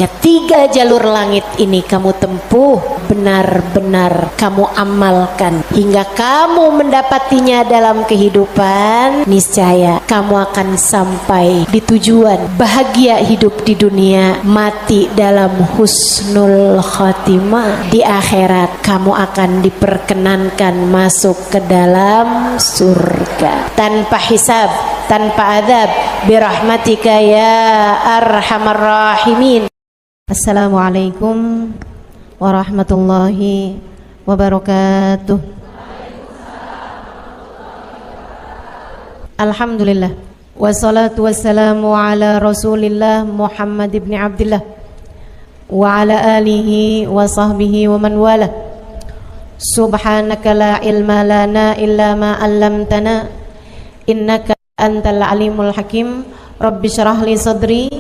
Ketiga jalur langit ini kamu tempuh, benar-benar kamu amalkan hingga kamu mendapatinya dalam kehidupan, niscaya kamu akan sampai di tujuan, bahagia hidup di dunia, mati dalam husnul khotimah. Di akhirat kamu akan diperkenankan masuk ke dalam surga tanpa hisab, tanpa azab, birahmatika ya arhamar rahimin. Assalamualaikum warahmatullahi wabarakatuh. Alhamdulillah, wassalatu wassalamu ala Rasulillah Muhammad ibn Abdullah wa ala alihi wa sahbihi wa man wala. Subhanaka la ilma lana illa ma 'allamtana innaka antal alimul hakim. Rabbi syrah li sadri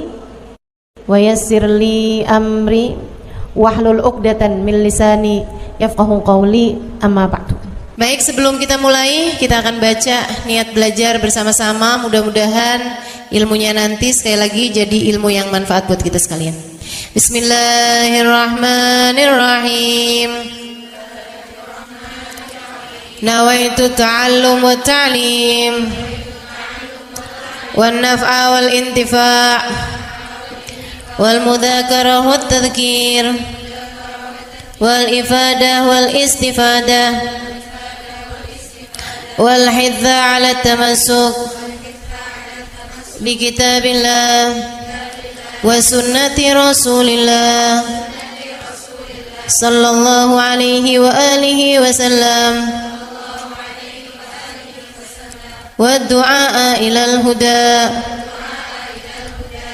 wa yassir li amri wahlul 'uqdatan min lisani yafqahu qawli, amma ba'du. Baik, sebelum kita mulai, kita akan baca niat belajar bersama-sama. Mudah-mudahan ilmunya nanti sekali lagi jadi ilmu yang manfaat buat kita sekalian. Bismillahirrahmanirrahim. Nawaitu ta'allum wa ta'lim wan naf'a wal intifa' wal mudzakarah wat tadhkir wal ifadah wal istifadah wal hidza 'ala tamassuk bi kitabillah wa sunnati rasulillah sallallahu alaihi wa alihi wasallam wa du'a ila al huda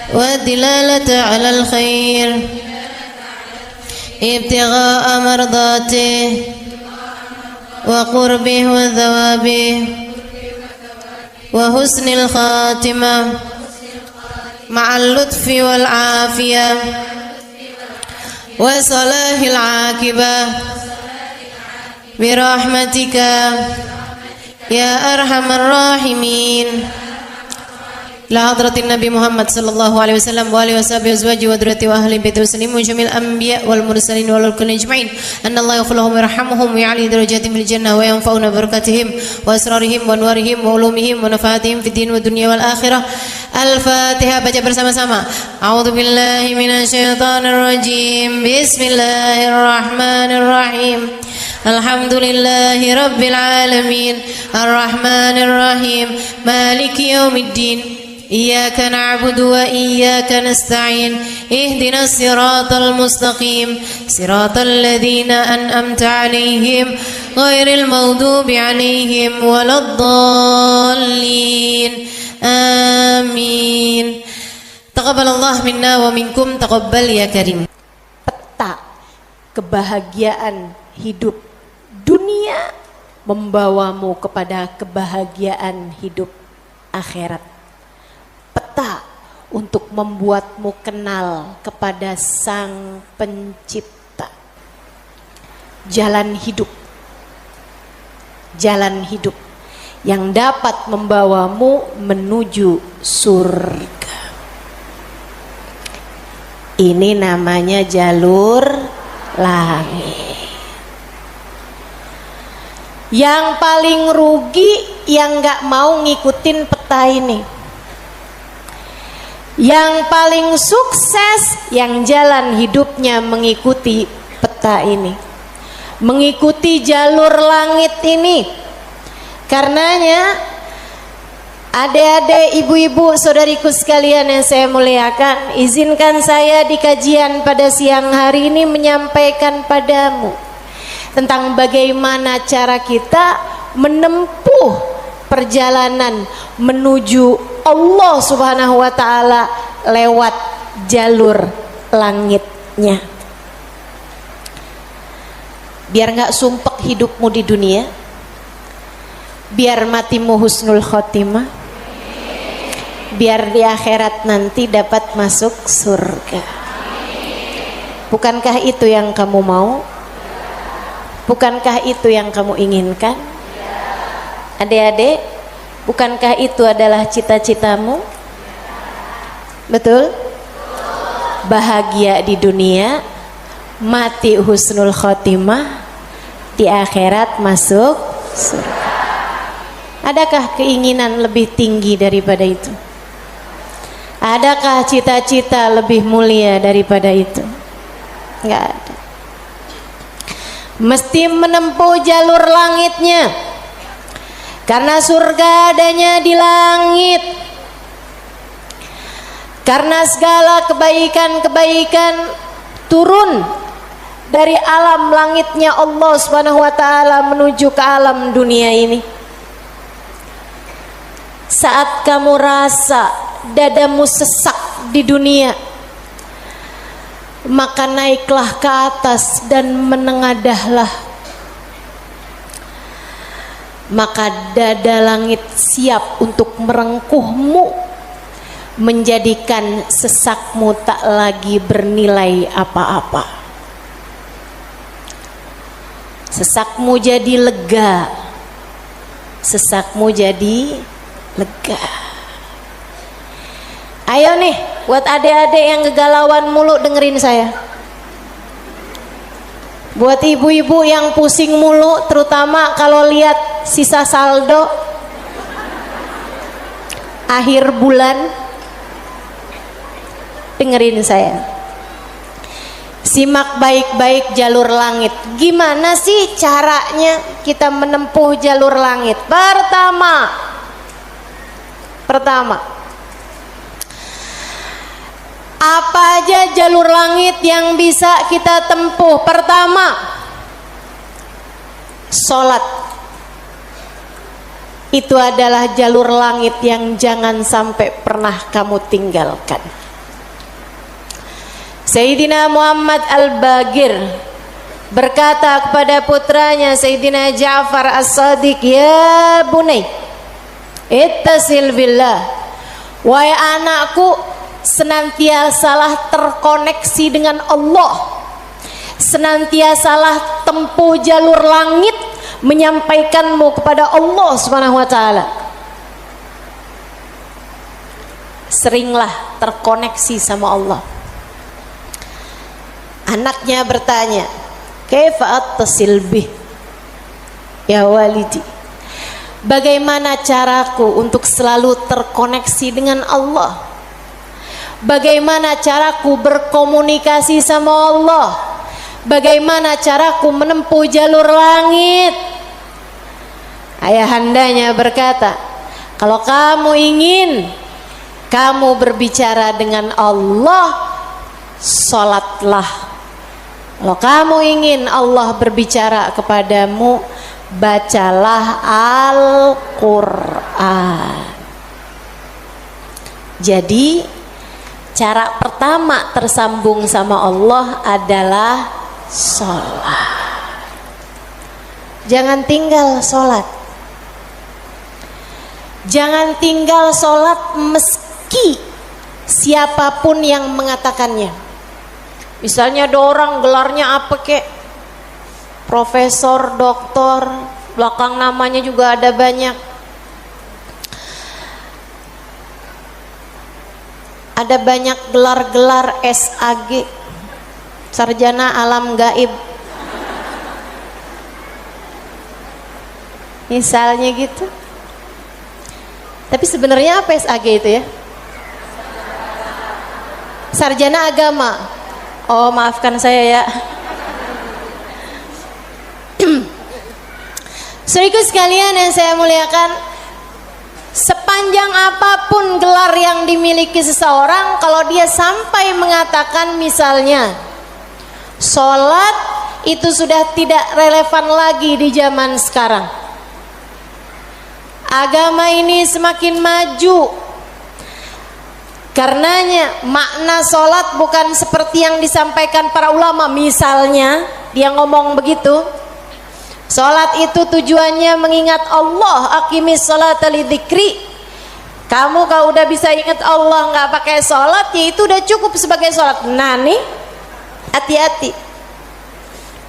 والدلالة على الخير ابتغاء مرضاته وقربه وثوابه وحسن الخاتمة مع اللطف والعافية وصلاح العاقبة برحمتك يا أرحم الراحمين. La hadratin Nabi Muhammad sallallahu alaihi wasallam wa alihi washabihi azwaji wa dzurriyyati wa ahli baiti muslimin wa jamil anbiya wal mursalin wal kulli ajma'in. Anna Allah yaghfir lahum wa yarhamuhum wa ya'li darajatihim fil jannah wa yanfa'una barakatihim wa asrarihim wa anwarihim wa ulumihim wa nafaatihim fid din wa dunya wal akhirah. Al-Fatihah, baca bersama-sama. A'udzu billahi minasyaitonir rajim. Bismillahirrahmanirrahim. Alhamdulillahi rabbil alamin. Arrahmanir rahim. Maliki yaumiddin. Iyyaka na'budu wa iyyaka nasta'in. Ihdinas siratal mustaqim. Siratal ladzina an'amta 'alaihim ghairil maghdubi 'alaihim waladdallin. Amin. Taqabbalallah minna wa minkum, taqabbal ya karim. Peta kebahagiaan hidup dunia membawamu kepada kebahagiaan hidup akhirat. Peta untuk membuatmu kenal kepada Sang Pencipta. Jalan hidup yang dapat membawamu menuju surga. Ini namanya jalur langit. Yang paling rugi yang gak mau ngikutin peta ini. Yang paling sukses yang jalan hidupnya mengikuti peta ini, mengikuti jalur langit ini. Karenanya adik-adik, ibu-ibu, saudariku sekalian yang saya muliakan, izinkan saya di kajian pada siang hari ini menyampaikan padamu tentang bagaimana cara kita menempuh perjalanan menuju Allah Subhanahu wa ta'ala lewat jalur langitnya. Biar gak sumpek hidupmu di dunia, biar matimu husnul khotimah, biar di akhirat nanti dapat masuk surga. Bukankah itu yang kamu mau? Bukankah itu yang kamu inginkan? Adik-adik, bukankah itu adalah cita-citamu? Betul? bahagia di dunia, mati husnul khotimah, di akhirat masuk surga. Adakah keinginan lebih tinggi daripada itu? Adakah cita-cita lebih mulia daripada itu? Enggak ada. Mesti menempuh jalur langitnya, karena surga adanya di langit. Karena segala kebaikan-kebaikan turun dari alam langitnya Allah Subhanahu wa taala menuju ke alam dunia ini. Saat kamu rasa dadamu sesak di dunia, maka naiklah ke atas dan menengadahlah. Maka dada langit siap untuk merengkuhmu, menjadikan sesakmu tak lagi bernilai apa-apa. Sesakmu jadi lega, sesakmu jadi lega. Ayo nih, buat adik-adik yang kegalauan mulu dengerin saya. Buat ibu-ibu yang pusing mulu, terutama kalau lihat sisa saldo akhir bulan, dengerin saya. Simak baik-baik jalur langit. Gimana sih caranya kita menempuh jalur langit? Pertama, apa aja jalur langit yang bisa kita tempuh? Pertama, sholat. Itu adalah jalur langit yang jangan sampai pernah kamu tinggalkan. Sayyidina Muhammad Al-Bagir berkata kepada putranya Sayyidina Ja'far As-Sadiq, "Ya bunai, ittasil billah." Wahai anakku, senantiasalah terkoneksi dengan Allah, senantiasalah tempuh jalur langit menyampaikanmu kepada Allah Subhanahu wa taala. Seringlah terkoneksi sama Allah. Anaknya bertanya, "Kaifa attasil bih ya walidi?" Bagaimana caraku untuk selalu terkoneksi dengan Allah? Bagaimana caraku berkomunikasi sama Allah? Bagaimana caraku menempuh jalur langit? Ayahandanya berkata, kalau kamu ingin kamu berbicara dengan Allah, sholatlah. Kalau kamu ingin Allah berbicara kepadamu, bacalah Al-Quran. Jadi cara pertama tersambung sama Allah adalah sholat. Jangan tinggal sholat. Jangan tinggal sholat meski siapapun yang mengatakannya. Misalnya ada orang gelarnya apa kek, profesor, doktor, belakang namanya juga ada banyak. Ada banyak gelar-gelar SAG, sarjana alam gaib, misalnya gitu. Tapi sebenarnya apa SAG itu ya? Sarjana agama. Oh, maafkan saya ya. Saudaraku sekalian yang saya muliakan, sepanjang apapun gelar yang dimiliki seseorang, kalau dia sampai mengatakan misalnya sholat itu sudah tidak relevan lagi di zaman sekarang. Agama ini semakin maju. Karenanya makna sholat bukan seperti yang disampaikan para ulama. Misalnya dia ngomong begitu, sholat itu tujuannya mengingat Allah, aqimis sholata lidzikri. Kamu kalau udah bisa ingat Allah nggak pakai sholat, ya itu udah cukup sebagai sholat. Nah nih, hati-hati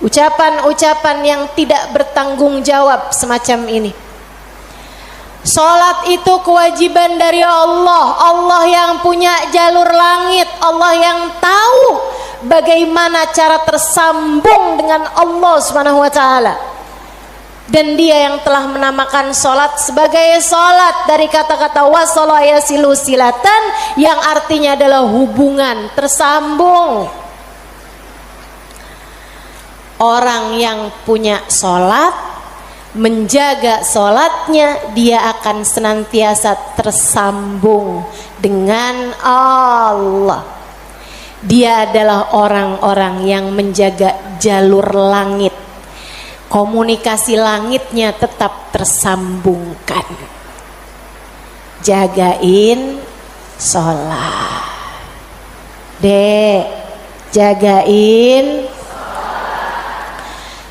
ucapan-ucapan yang tidak bertanggung jawab semacam ini. Salat itu kewajiban dari Allah. Allah yang punya jalur langit, Allah yang tahu bagaimana cara tersambung dengan Allah Subhanahu wa taala. Dan dia yang telah menamakan salat sebagai salat dari kata-kata wasala yasilu silatan, yang artinya adalah hubungan, tersambung. Orang yang punya salat, menjaga salatnya, dia akan senantiasa tersambung dengan Allah. Dia adalah orang-orang yang menjaga jalur langit. Komunikasi langitnya tetap tersambungkan. Jagain sholat, Dek, jagain.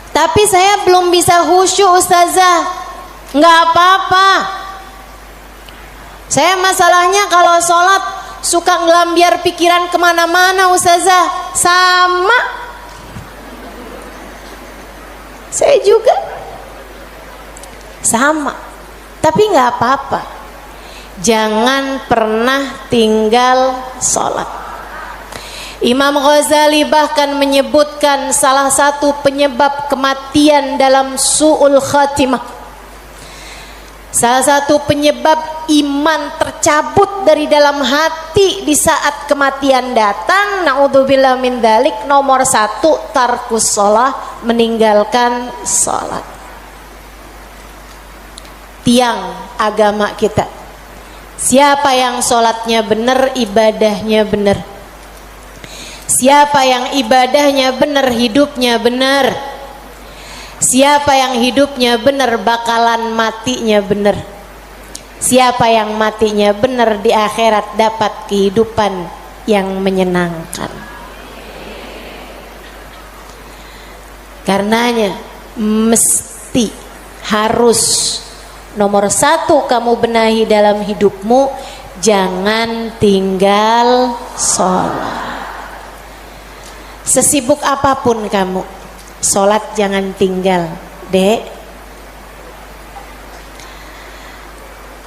Tapi saya belum bisa khusyuk, Ustazah. Nggak apa-apa. Saya masalahnya kalau sholat suka ngelambiar pikiran kemana-mana, Ustazah. Sama, saya juga sama. Tapi nggak apa-apa. Jangan pernah tinggal sholat. Imam Ghazali bahkan menyebutkan salah satu penyebab kematian dalam su'ul khatimah, salah satu penyebab iman tercabut dari dalam hati di saat kematian datang, naudzubillah min dzalik, nomor 1 tarkus shalah, meninggalkan salat. Tiang agama kita. Siapa yang salatnya benar, ibadahnya benar. Siapa yang ibadahnya benar, hidupnya benar. Siapa yang hidupnya benar, bakalan matinya benar. Siapa yang matinya benar, di akhirat dapat kehidupan yang menyenangkan. Karenanya mesti, harus, nomor 1 kamu benahi dalam hidupmu, jangan tinggal sholat. Sesibuk apapun kamu, sholat jangan tinggal, Dek.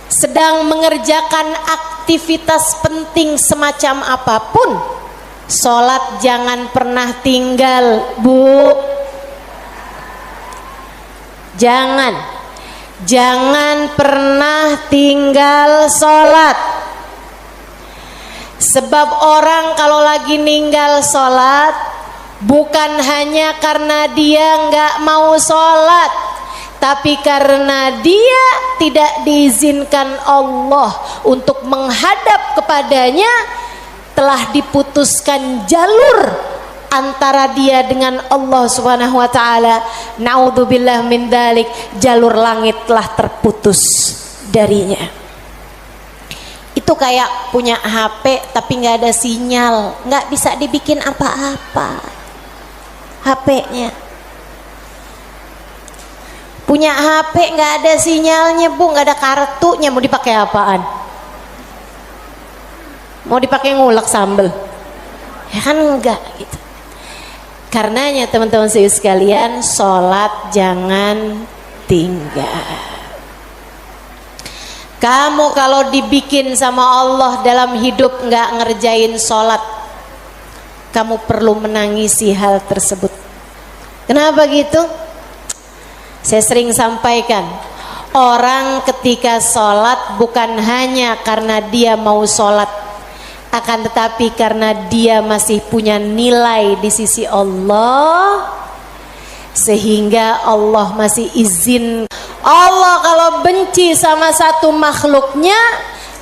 Sedang mengerjakan aktivitas penting semacam apapun, sholat jangan pernah tinggal, Bu. Jangan pernah tinggal sholat. Sebab orang kalau lagi ninggal sholat, bukan hanya karena dia nggak mau sholat, tapi karena dia tidak diizinkan Allah untuk menghadap kepadanya, telah diputuskan jalur antara dia dengan Allah Subhanahu wa taala. Naudzubillah min dzalik, jalur langit telah terputus darinya. Itu kayak punya HP tapi nggak ada sinyal, nggak bisa dibikin apa-apa HP-nya. Punya HP nggak ada sinyalnya, Bu, nggak ada kartunya, mau dipakai apaan? Mau dipakai ngulek sambel? Ya kan enggak gitu. Karenanya teman-teman sekalian, sholat jangan tinggal. Kamu kalau dibikin sama Allah dalam hidup nggak ngerjain sholat, kamu perlu menangisi hal tersebut. Kenapa gitu? Saya sering sampaikan, orang ketika sholat bukan hanya karena dia mau sholat, akan tetapi karena dia masih punya nilai di sisi Allah, sehingga Allah masih izin. Allah kalau benci sama satu makhluknya,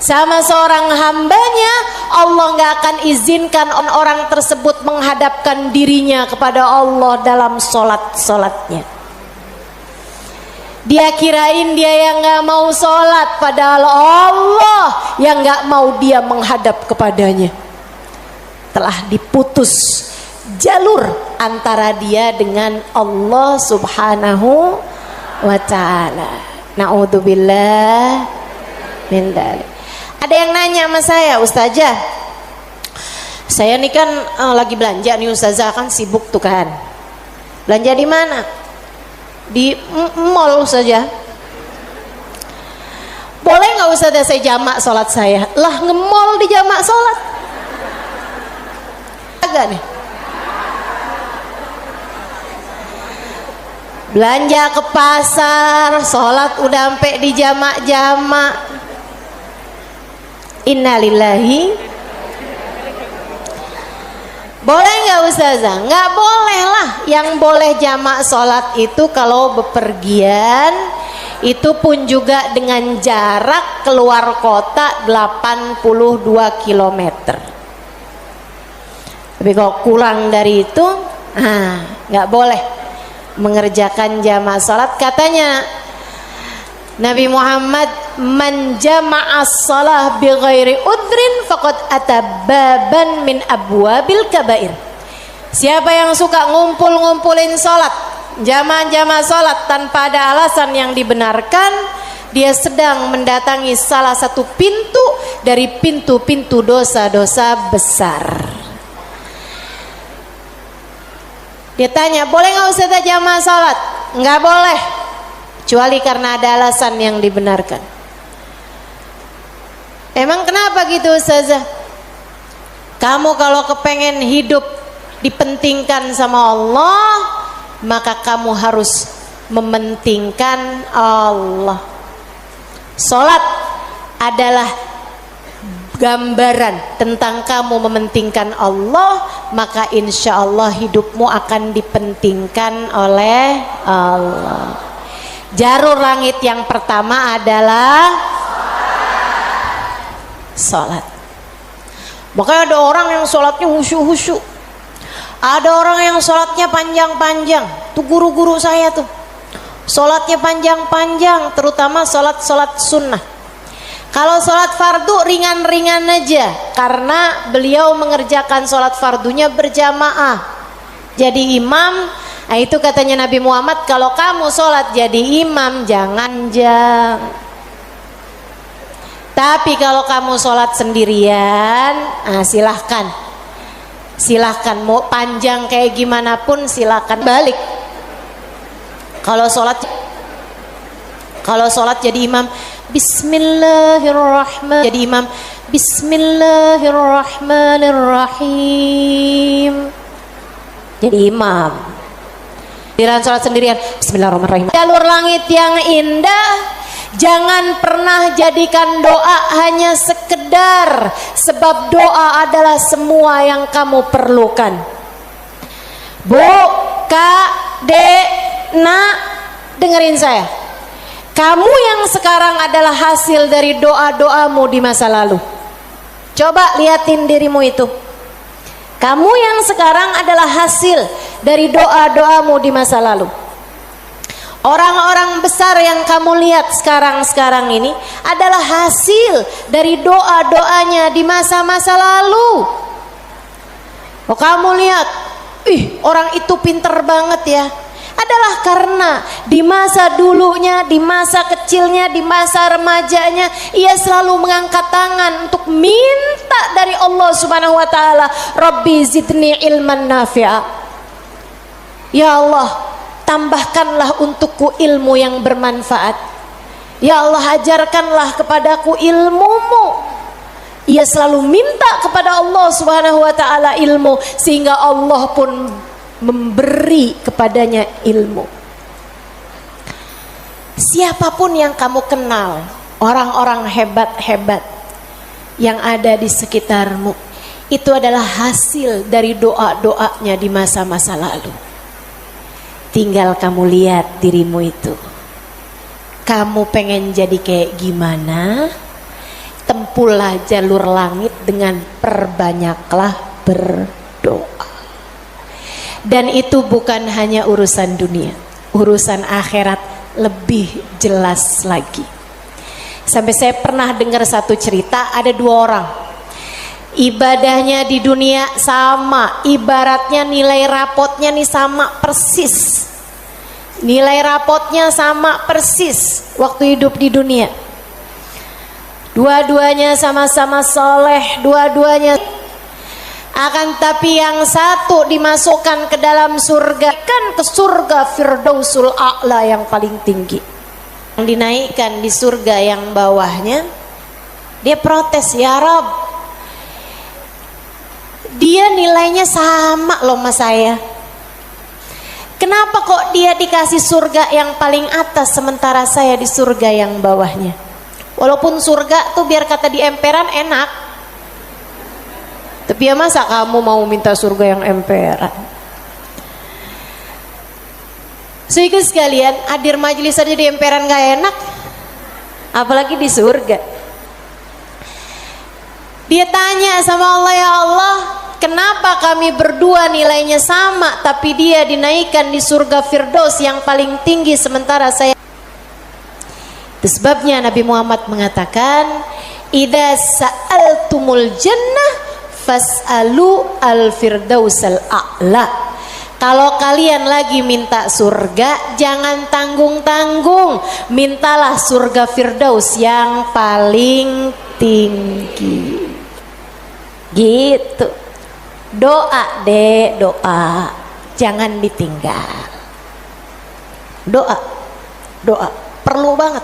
sama seorang hambanya, Allah nggak akan izinkan orang tersebut menghadapkan dirinya kepada Allah dalam sholatnya. Dia kirain dia yang nggak mau sholat, padahal Allah yang nggak mau dia menghadap kepadanya. Telah diputus jalur antara dia dengan Allah Subhanahu wa ta'ala. Na'udzubillah min dzalik. Ada yang nanya sama saya, Ustazah, saya nih kan lagi belanja nih Ustazah, kan sibuk tuh kan. Belanja di mana? Di mall Ustazah. boleh nggak Ustazah saya jamak sholat saya? Lah ngemol di jamak sholat agak nih. Belanja ke pasar, sholat udah sampai di jamak-jamak. Innalillahi. Boleh nggak Ustazah? Nggak boleh lah. Yang boleh jamak sholat itu kalau bepergian, itu pun juga dengan jarak keluar kota 82 km. Tapi kalau kurang dari itu, nggak boleh mengerjakan jamak salat. Katanya Nabi Muhammad, man jama'as salah bi ghairi udrin faqad atababan min abwabil kabair. Siapa yang suka ngumpulin salat, jamaah salat tanpa ada alasan yang dibenarkan, dia sedang mendatangi salah satu pintu dari pintu-pintu dosa-dosa besar. Dia tanya, boleh nggak Ustazah jamaah salat? Nggak boleh, kecuali karena ada alasan yang dibenarkan. Emang kenapa gitu Ustazah? Kamu kalau kepengen hidup dipentingkan sama Allah, maka kamu harus mementingkan Allah. Salat adalah gambaran tentang kamu mementingkan Allah, maka insya Allah hidupmu akan dipentingkan oleh Allah. Jarur langit yang pertama adalah salat. Makanya ada orang yang salatnya khusyuk-khusyuk, ada orang yang salatnya panjang-panjang. Tuh guru-guru saya tuh salatnya panjang-panjang, terutama salat sunnah. Kalau sholat fardu ringan-ringan aja, karena beliau mengerjakan sholat fardunya berjamaah jadi imam. Nah, itu katanya Nabi Muhammad, kalau kamu sholat jadi imam jangan jang. Tapi kalau kamu sholat sendirian, silahkan mau panjang kayak gimana pun silahkan balik. Kalau sholat jadi imam, Bismillahirrahmanirrahim. Jadi imam, Bismillahirrahmanirrahim. Jadi imam. Dalam sholat sendirian, Bismillahirrahmanirrahim. Jalur langit yang indah, jangan pernah jadikan doa hanya sekedar, sebab doa adalah semua yang kamu perlukan. Bu, Kak, Dek, Nak, dengerin saya. Kamu yang sekarang adalah hasil dari doa-doamu di masa lalu. Coba liatin dirimu itu. Kamu yang sekarang adalah hasil dari doa-doamu di masa lalu. Orang-orang besar yang kamu lihat sekarang ini adalah hasil dari doa-doanya di masa-masa lalu. Oh, kamu lihat, orang itu pinter banget ya. Adalah karena di masa dulunya, di masa kecilnya, di masa remajanya, ia selalu mengangkat tangan untuk minta dari Allah Subhanahu wa taala, Rabbi zidni ilman nafi'a. Ya Allah, tambahkanlah untukku ilmu yang bermanfaat. Ya Allah, ajarkanlah kepadaku ilmu-Mu. Ia selalu minta kepada Allah Subhanahu wa taala ilmu, sehingga Allah pun memberi kepadanya ilmu. Siapapun yang kamu kenal, orang-orang hebat-hebat yang ada di sekitarmu, itu adalah hasil dari doa-doanya di masa-masa lalu. Tinggal kamu lihat dirimu itu. Kamu pengen jadi kayak gimana? Tempuhlah jalur langit dengan perbanyaklah berdoa. Dan itu bukan hanya urusan dunia, urusan akhirat lebih jelas lagi. Sampai saya pernah dengar satu cerita, ada dua orang, ibadahnya di dunia sama, ibaratnya nilai rapotnya nih sama persis. Nilai rapotnya sama persis waktu hidup di dunia. Dua-duanya sama-sama soleh, dua-duanya. Akan tapi yang satu dimasukkan ke dalam surga, kan ke surga Firdausul A'la yang paling tinggi. dinaikkan di surga yang bawahnya, dia protes, ya Rob, dia nilainya sama loh sama saya, kenapa kok dia dikasih surga yang paling atas sementara saya di surga yang bawahnya? Walaupun surga tuh biar kata di emperan enak, tapi ya masa kamu mau minta surga yang emperan? Saudara sekalian, hadir majelis saja di emperan gak enak, apalagi di surga. Dia tanya sama Allah, ya Allah, kenapa kami berdua nilainya sama tapi dia dinaikkan di surga Firdaus yang paling tinggi sementara saya? Itu sebabnya Nabi Muhammad mengatakan, idza sa'altumul jannah fas'alu al-firdausal a'la. Kalau kalian lagi minta surga, jangan tanggung-tanggung, mintalah surga Firdaus yang paling tinggi. Gitu. Doa deh, doa, jangan ditinggal. Doa, doa, perlu banget.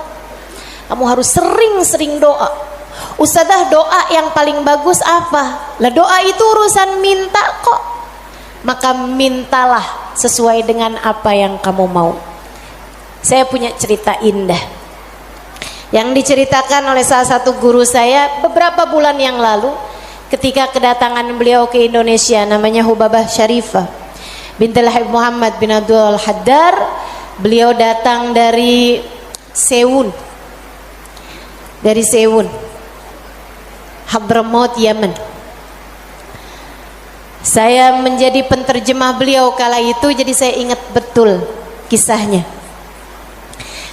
Kamu harus sering-sering doa. Ustazah, doa yang paling bagus apa? Lah doa itu urusan minta kok. Maka mintalah sesuai dengan apa yang kamu mau. Saya punya cerita indah yang diceritakan oleh salah satu guru saya beberapa bulan yang lalu ketika kedatangan beliau ke Indonesia, namanya Hubabah Syarifah bintul Habib Muhammad bin Abdul Haddar. Beliau datang dari Sewun, Hadramaut, Yaman. Saya menjadi penterjemah beliau kala itu, jadi saya ingat betul kisahnya.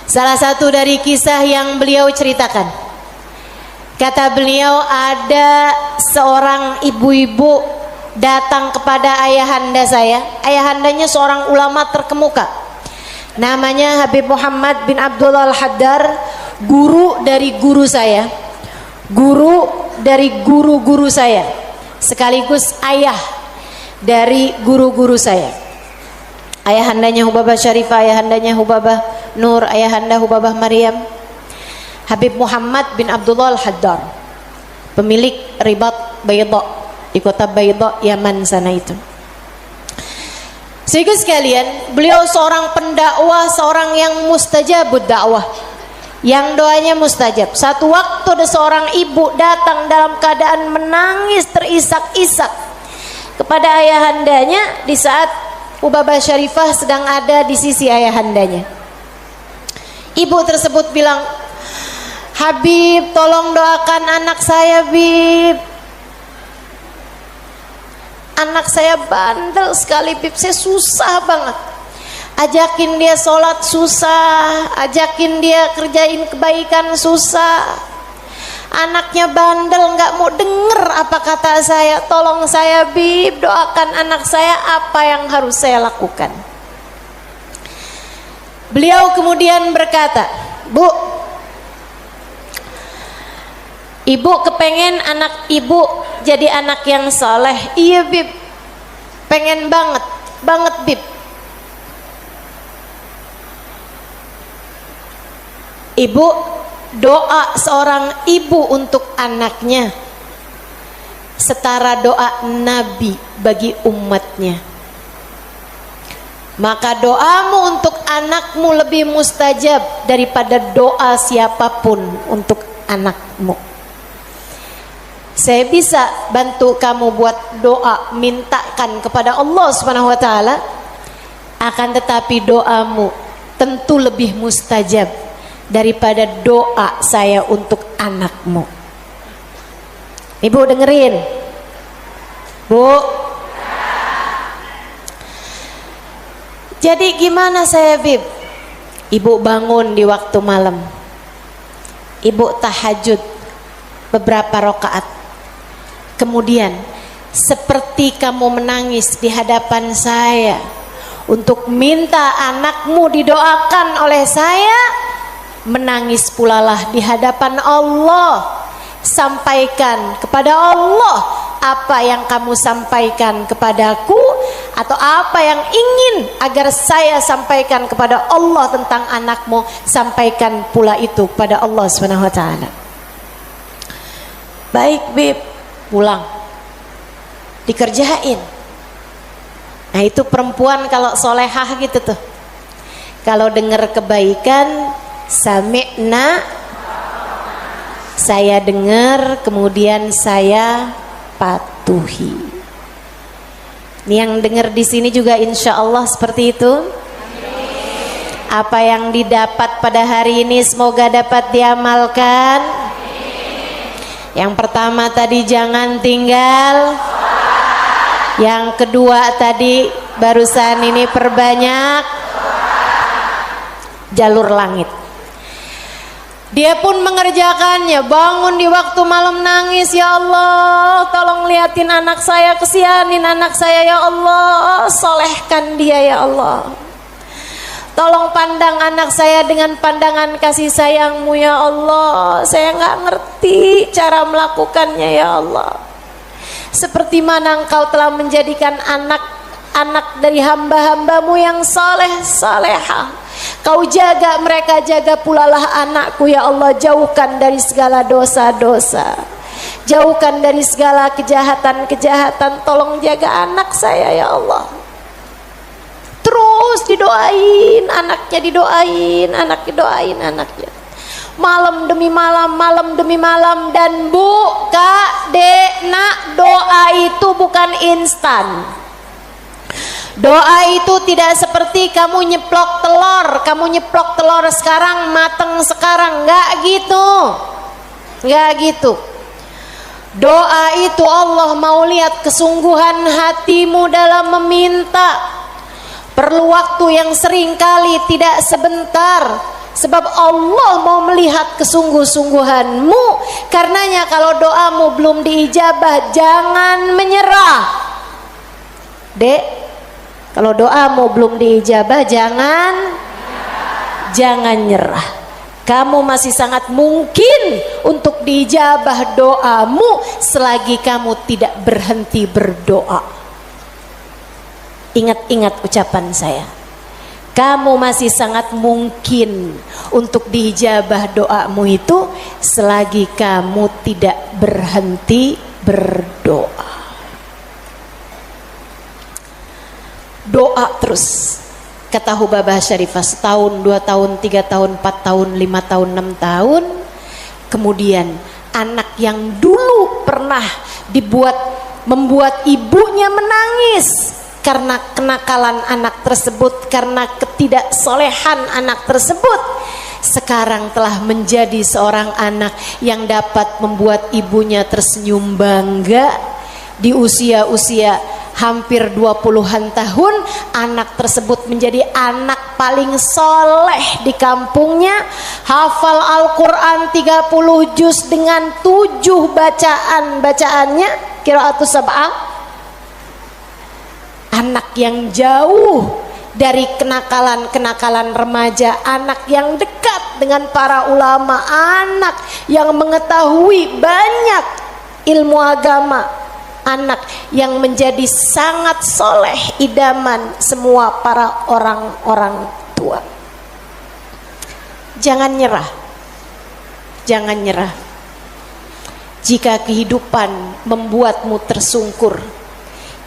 Salah satu dari kisah yang beliau ceritakan, kata beliau, ada seorang ibu-ibu datang kepada ayahanda saya. Ayahandanya seorang ulama terkemuka, namanya Habib Muhammad bin Abdullah Al-Haddar, guru dari guru saya, guru dari guru-guru saya, sekaligus ayah dari guru-guru saya. Ayahandanya Hubabah Syarifah, ayahandanya Hubabah Nur, ayahanda Hubabah Maryam. Habib Muhammad bin Abdullah Al-Haddar, pemilik Ribat Bayda di kota Bayda, Yaman sana itu. Sehingga sekalian, beliau seorang pendakwah, seorang yang mustajabud dakwah, yang doanya mustajab. Satu waktu ada seorang ibu datang dalam keadaan menangis terisak-isak kepada ayahandanya di saat Hubabah Syarifah sedang ada di sisi ayahandanya. Ibu tersebut bilang, Habib, tolong doakan anak saya, Bib. Anak saya bandel sekali, Bib. Saya susah banget. Ajakin dia sholat susah, ajakin dia kerjain kebaikan susah. Anaknya bandel, nggak mau denger apa kata saya. Tolong saya, Bib, doakan anak saya, apa yang harus saya lakukan? Beliau kemudian berkata, Bu, ibu kepengen anak ibu jadi anak yang soleh. Iya, Bib, pengen banget, banget, Bib. Ibu, doa seorang ibu untuk anaknya setara doa Nabi bagi umatnya. Maka doamu untuk anakmu lebih mustajab daripada doa siapapun untuk anakmu. Saya bisa bantu kamu buat doa, mintakan kepada Allah Subhanahu wa taala, akan tetapi doamu tentu lebih mustajab daripada doa saya untuk anakmu. Ibu dengerin, Bu. Jadi gimana saya, Bib? Ibu bangun di waktu malam, ibu tahajud beberapa rakaat, kemudian seperti kamu menangis di hadapan saya untuk minta anakmu didoakan oleh saya, menangis pulalah di hadapan Allah. Sampaikan kepada Allah apa yang kamu sampaikan kepadaku atau apa yang ingin agar saya sampaikan kepada Allah tentang anakmu, sampaikan pula itu kepada Allah Subhanahu wa taala. Baik, Bib, pulang. Dikerjain. Nah, itu perempuan kalau solehah gitu tuh. Kalau dengar kebaikan, sami'na, saya dengar, kemudian saya patuhi. Ini yang dengar di sini juga insya Allah seperti itu. Apa yang didapat pada hari ini semoga dapat diamalkan. Yang pertama tadi jangan tinggal. Yang kedua tadi barusan ini perbanyak jalur langit. Dia pun mengerjakannya, bangun di waktu malam nangis, ya Allah tolong liatin anak saya, kesianin anak saya ya Allah, solehkan dia ya Allah, tolong pandang anak saya dengan pandangan kasih sayangmu ya Allah, saya nggak ngerti cara melakukannya ya Allah, seperti mana engkau telah menjadikan anak dari hamba-hambamu yang soleh salehah. Kau jaga mereka, jaga pula lah anakku ya Allah, jauhkan dari segala dosa-dosa, jauhkan dari segala kejahatan-kejahatan, tolong jaga anak saya ya Allah. Terus didoain anaknya, didoain anaknya, malam demi malam, malam demi malam. Dan Bu, Kak, Dek, Nak, doa itu bukan instan. Doa itu tidak seperti kamu nyeplok telur sekarang mateng sekarang, enggak gitu. Doa itu Allah mau lihat kesungguhan hatimu dalam meminta. Perlu waktu yang sering kali tidak sebentar, sebab Allah mau melihat kesungguh-sungguhanmu. Karenanya kalau doamu belum diijabah, jangan menyerah. Dek, kalau doamu belum diijabah, jangan nyerah. Kamu masih sangat mungkin untuk diijabah doamu selagi kamu tidak berhenti berdoa. Ingat-ingat ucapan saya. Kamu masih sangat mungkin untuk diijabah doamu itu selagi kamu tidak berhenti berdoa. Doa terus, kata Hubabah Syarifah, setahun, 2 tahun, 3 tahun, 4 tahun, 5 tahun, 6 tahun. Kemudian anak yang dulu pernah membuat ibunya menangis karena kenakalan anak tersebut, karena ketidaksolehan anak tersebut, sekarang telah menjadi seorang anak yang dapat membuat ibunya tersenyum bangga. Di usia-usia hampir 20-an tahun, anak tersebut menjadi anak paling soleh di kampungnya, hafal Al-Quran 30 juz dengan 7 bacaannya, qiraatus sab'ah. Anak yang jauh dari kenakalan-kenakalan remaja, anak yang dekat dengan para ulama, anak yang mengetahui banyak ilmu agama, anak yang menjadi sangat soleh, idaman semua para orang-orang tua. Jangan nyerah, jangan nyerah. Jika kehidupan membuatmu tersungkur,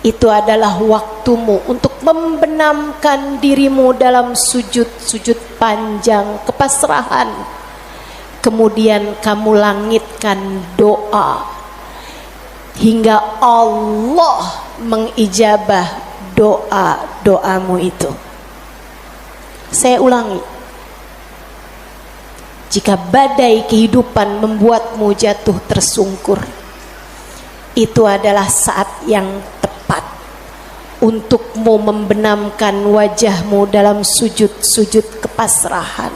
itu adalah waktumu untuk membenamkan dirimu dalam sujud-sujud panjang kepasrahan. Kemudian kamu langitkan doa hingga Allah mengijabah doa-doamu itu. Saya ulangi, jika badai kehidupan membuatmu jatuh tersungkur, itu adalah saat yang tepat untukmu membenamkan wajahmu dalam sujud-sujud kepasrahan.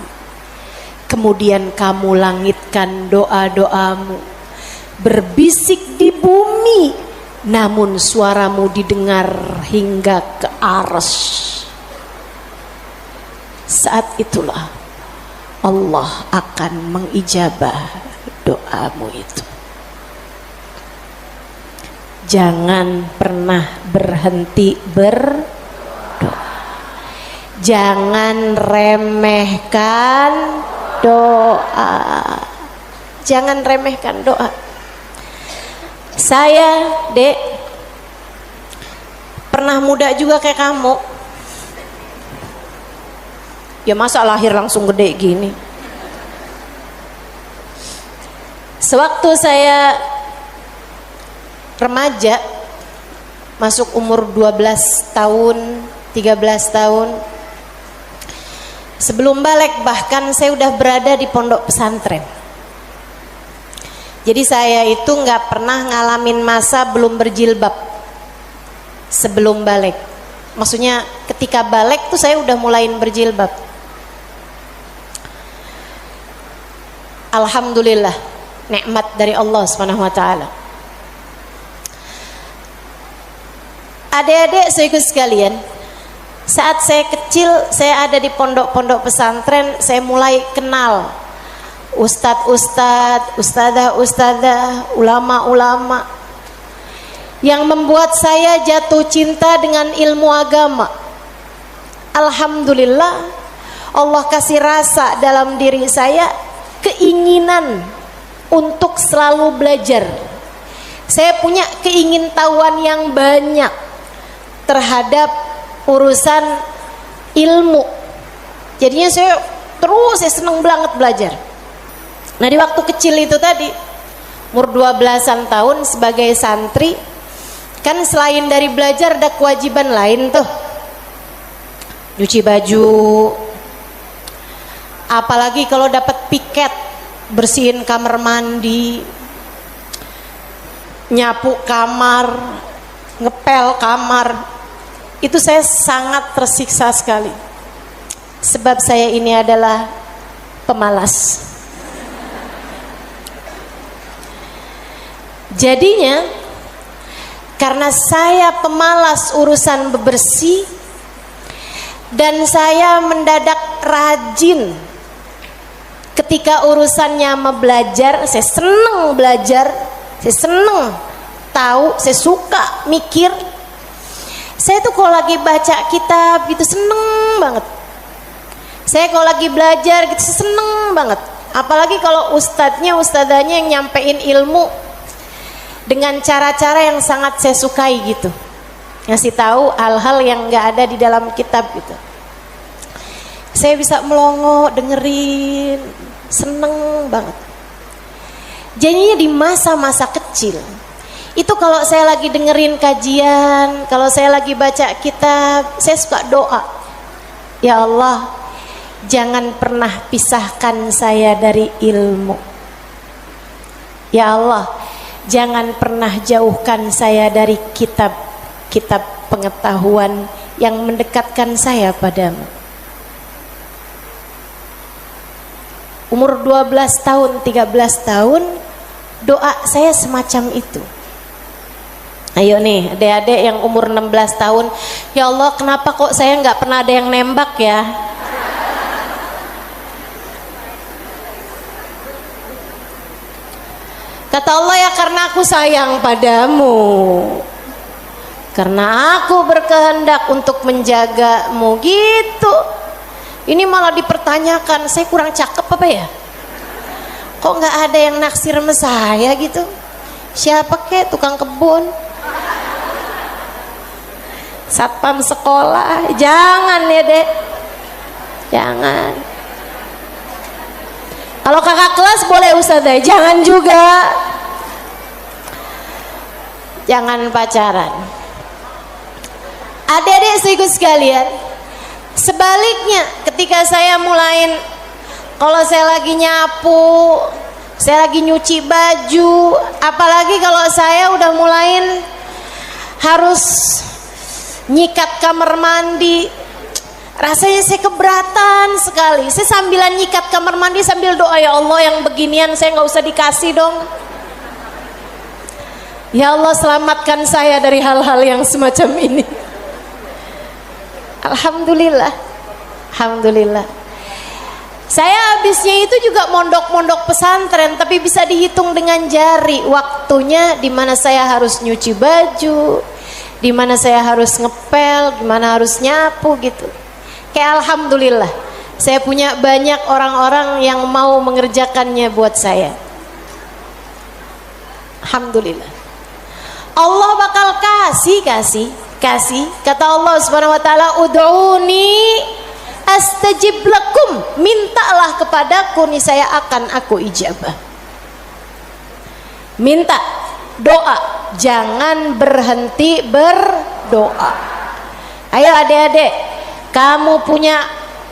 Kemudian kamu langitkan doa-doamu, berbisik di bumi, namun suaramu didengar hingga ke arsy. Saat itulah Allah akan mengijabah doamu itu. Jangan pernah berhenti berdoa. Jangan remehkan doa. Jangan remehkan doa. Saya, Dek, pernah muda juga kayak kamu. Ya masa lahir langsung gede gini. Sewaktu saya remaja, masuk umur 12 tahun, 13 tahun, sebelum balik bahkan saya udah berada di pondok pesantren. Jadi saya itu nggak pernah ngalamin masa belum berjilbab sebelum balik. Maksudnya ketika balik tuh saya udah mulain berjilbab. Alhamdulillah, nikmat dari Allah Subhanahu wa taala. Adik-adik saudaraku sekalian, saat saya kecil, saya ada di pondok-pondok pesantren, saya mulai kenal ustadz-ustadz, ustadzah-ustadzah, ulama-ulama yang membuat saya jatuh cinta dengan ilmu agama. Alhamdulillah, Allah kasih rasa dalam diri saya, keinginan untuk selalu belajar. Saya punya keingintahuan yang banyak terhadap urusan ilmu. Jadinya saya senang banget belajar. Nah, di waktu kecil itu tadi, umur 12-an tahun sebagai santri, kan selain dari belajar ada kewajiban lain tuh. Nyuci baju, apalagi kalau dapat piket, bersihin kamar mandi, nyapu kamar, ngepel kamar. Itu saya sangat tersiksa sekali, sebab saya ini adalah pemalas. Jadinya karena saya pemalas urusan bebersih, dan saya mendadak rajin ketika urusannya belajar. Saya seneng belajar, saya seneng tahu, saya suka mikir. Saya tuh kalau lagi baca kitab gitu seneng banget. Saya kalau lagi belajar gitu seneng banget. Apalagi kalau ustadzanya yang nyampein ilmu dengan cara-cara yang sangat saya sukai gitu, ngasih tahu hal-hal yang nggak ada di dalam kitab gitu. Saya bisa melongo dengerin, seneng banget. Jadinya di masa-masa kecil itu kalau saya lagi dengerin kajian, kalau saya lagi baca kitab, saya suka doa, ya Allah, jangan pernah pisahkan saya dari ilmu. Ya Allah, jangan pernah jauhkan saya dari kitab-kitab pengetahuan yang mendekatkan saya padamu. Umur 12 tahun, 13 tahun, doa saya semacam itu. Ayo nih adik-adik yang umur 16 tahun, ya Allah, kenapa kok saya nggak pernah ada yang nembak ya? Kata Allah, ya karena aku sayang padamu, karena aku berkehendak untuk menjagamu gitu. Ini malah dipertanyakan, saya kurang cakep apa ya? Kok nggak ada yang naksir sama saya gitu? Siapa kek, tukang kebun, satpam sekolah? Jangan ya dek, jangan. Kalau kakak kelas boleh ustazah, jangan juga. Jangan pacaran. Adik-adik saudaraku sekalian, sebaliknya ketika saya mulain, kalau saya lagi nyapu, saya lagi nyuci baju, apalagi kalau saya udah mulain harus nyikat kamar mandi, rasanya saya keberatan sekali. Saya sambilan nyikat kamar mandi sambil doa, ya Allah, yang beginian saya nggak usah dikasih dong. Ya Allah, selamatkan saya dari hal-hal yang semacam ini. Alhamdulillah, alhamdulillah. Saya habisnya itu juga mondok-mondok pesantren, tapi bisa dihitung dengan jari waktunya di mana saya harus nyuci baju, di mana saya harus ngepel, di mana harus nyapu gitu. Kayak alhamdulillah, saya punya banyak orang-orang yang mau mengerjakannya buat saya. Alhamdulillah. Allah bakal kasih. Kata Allah Subhanahu wa taala, "Ud'uni astajib lakum." Mintalah kepadaku, niscaya akan aku ijabah. Minta, doa, jangan berhenti berdoa. Ayo adik-adik, kamu punya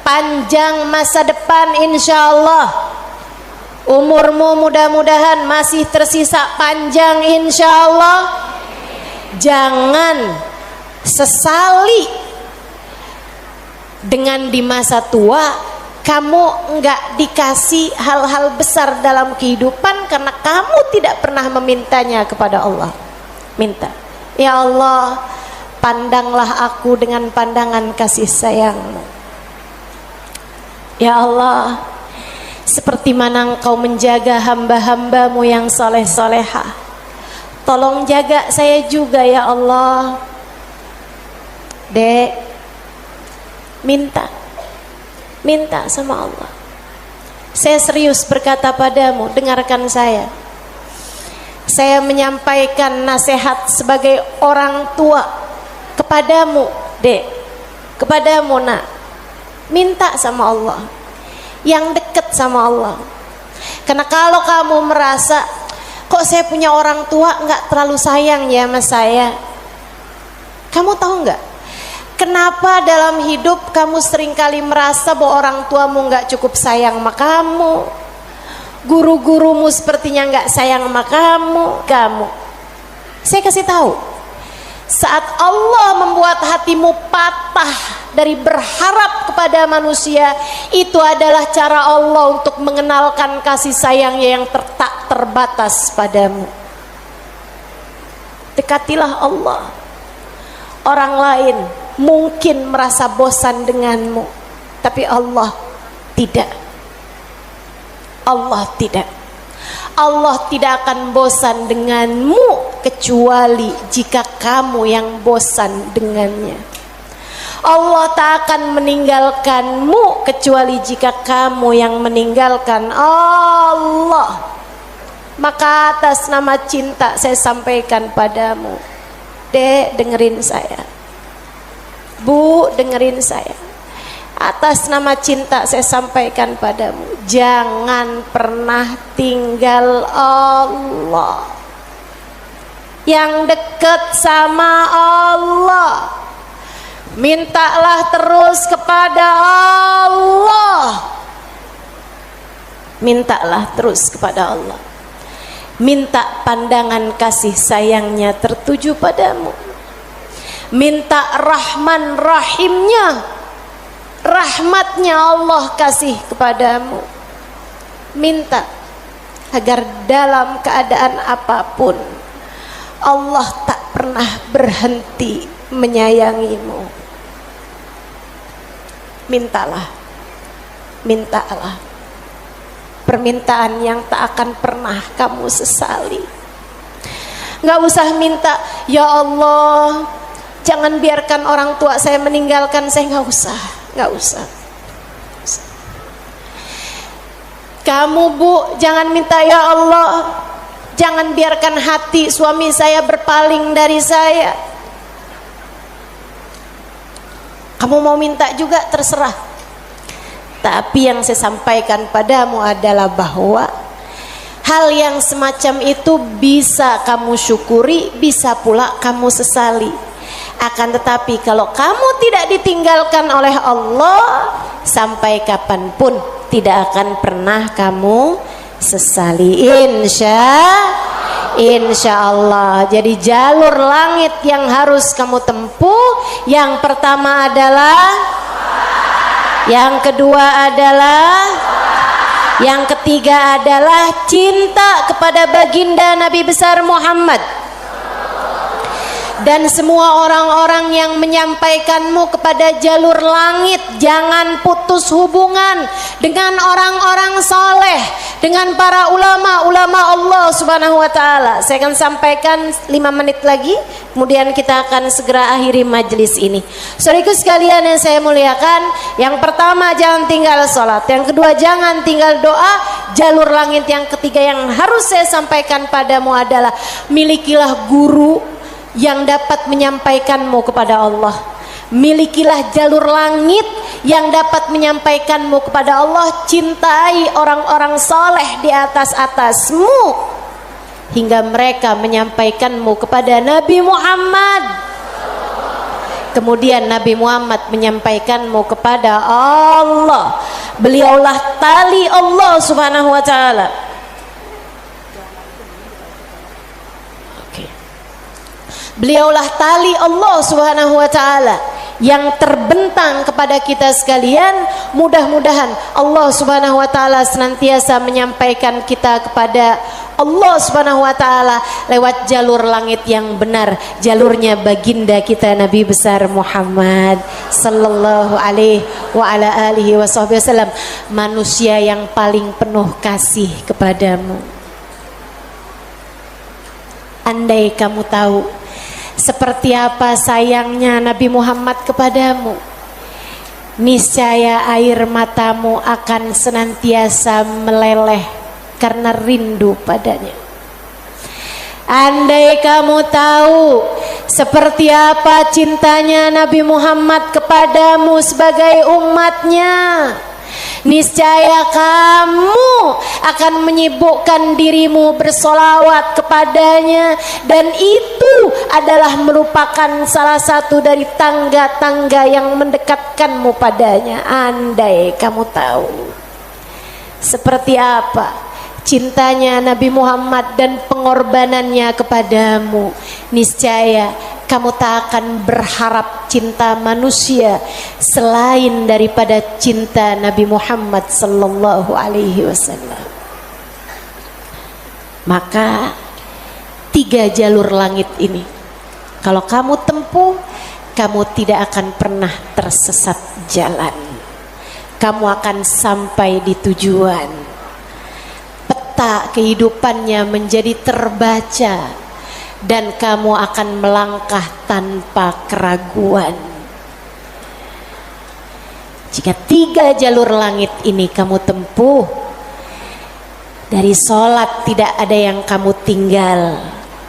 panjang masa depan insyaallah. Umurmu mudah-mudahan masih tersisa panjang insyaallah. Jangan sesali dengan di masa tua kamu enggak dikasih hal-hal besar dalam kehidupan karena kamu tidak pernah memintanya kepada Allah. Minta, ya Allah, pandanglah aku dengan pandangan kasih sayang-Mu. Ya Allah, seperti mana Engkau menjaga hamba-hamba-Mu yang soleh-solehah, tolong jaga saya juga ya Allah. Dek, minta sama Allah. Saya serius berkata padamu, dengarkan saya. Saya menyampaikan nasihat sebagai orang tua kepadamu, Dek, kepadamu nak. Minta sama Allah, yang dekat sama Allah. Karena kalau kamu merasa, kok saya punya orang tua nggak terlalu sayang ya sama saya, kamu tahu nggak? Kenapa dalam hidup kamu seringkali merasa bahwa orang tuamu nggak cukup sayang sama kamu, guru-gurumu sepertinya nggak sayang sama kamu. Saya kasih tahu, saat Allah membuat hatimu patah dari berharap kepada manusia, itu adalah cara Allah untuk mengenalkan kasih sayangnya yang tak terbatas padamu. Dekatilah Allah. Orang lain mungkin merasa bosan denganmu, tapi Allah tidak. Allah tidak. Allah tidak akan bosan denganmu kecuali jika kamu yang bosan dengannya. Allah tak akan meninggalkanmu kecuali jika kamu yang meninggalkan Allah. Maka atas nama cinta saya sampaikan padamu, Dek, dengerin saya. Bu, dengerin saya. Atas nama cinta saya sampaikan padamu, jangan pernah tinggal Allah. Yang dekat sama Allah, mintalah terus kepada Allah. Mintalah terus kepada Allah. Minta pandangan kasih sayangnya tertuju padamu. Minta Rahman Rahimnya, rahmatnya Allah kasih kepadamu. Minta agar dalam keadaan apapun Allah tak pernah berhenti menyayangimu. Mintalah, mintalah permintaan yang tak akan pernah kamu sesali. Nggak usah minta, ya Allah, jangan biarkan orang tua saya meninggalkan saya. Nggak usah. Kamu Bu, jangan minta, ya Allah, jangan biarkan hati suami saya berpaling dari saya. Kamu mau minta juga terserah. Tapi yang saya sampaikan padamu adalah bahwa hal yang semacam itu bisa kamu syukuri, bisa pula kamu sesali. Akan tetapi kalau kamu tidak ditinggalkan oleh Allah, sampai kapanpun tidak akan pernah kamu sesali, insya Allah. Jadi jalur langit yang harus kamu tempuh, yang pertama adalah, yang kedua adalah, yang ketiga adalah cinta kepada baginda Nabi besar Muhammad. dan semua orang-orang yang menyampaikanmu kepada jalur langit. Jangan putus hubungan dengan orang-orang soleh, dengan para ulama Allah Subhanahu wa ta'ala. Saya akan sampaikan 5 menit lagi, kemudian kita akan segera akhiri majelis ini. Saudaraku sekalian yang saya muliakan, yang pertama jangan tinggal sholat, yang kedua jangan tinggal doa. Jalur langit yang ketiga yang harus saya sampaikan padamu adalah milikilah guru yang dapat menyampaikanmu kepada Allah. Milikilah jalur langit yang dapat menyampaikanmu kepada Allah. Cintai orang-orang soleh di atasmu hingga mereka menyampaikanmu kepada Nabi Muhammad. Kemudian Nabi Muhammad menyampaikanmu kepada Allah. Beliaulah tali Allah Subhanahu wa ta'ala. Beliaulah tali Allah Subhanahu wa ta'ala yang terbentang kepada kita sekalian. Mudah-mudahan Allah Subhanahu wa ta'ala senantiasa menyampaikan kita kepada Allah Subhanahu wa ta'ala lewat jalur langit yang benar, jalurnya baginda kita Nabi besar Muhammad sallallahu alaihi wa ala alihi wasallam, manusia yang paling penuh kasih kepadamu. Andai kamu tahu seperti apa sayangnya Nabi Muhammad kepadamu, niscaya air matamu akan senantiasa meleleh karena rindu padanya. Andai kamu tahu seperti apa cintanya Nabi Muhammad kepadamu sebagai umatnya, niscaya kamu akan menyibukkan dirimu bersolawat kepadanya, dan itu adalah merupakan salah satu dari tangga-tangga yang mendekatkanmu padanya. Andai kamu tahu seperti apa cintanya Nabi Muhammad dan pengorbanannya kepadamu, niscaya kamu tak akan berharap cinta manusia selain daripada cinta Nabi Muhammad sallallahu alaihi wasallam. Maka 3 jalur langit ini kalau kamu tempuh, kamu tidak akan pernah tersesat jalan. Kamu akan sampai di tujuan. Peta kehidupannya menjadi terbaca dan kamu akan melangkah tanpa keraguan. Jika 3 jalur langit ini kamu tempuh, dari sholat tidak ada yang kamu tinggal,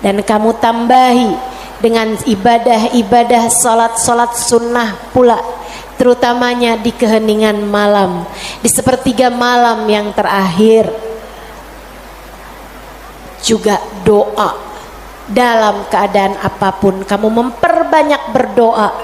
dan kamu tambahi dengan ibadah-ibadah sholat sunnah pula, terutamanya di keheningan malam, di sepertiga malam yang terakhir. Juga doa. Dalam keadaan apapun kamu memperbanyak berdoa.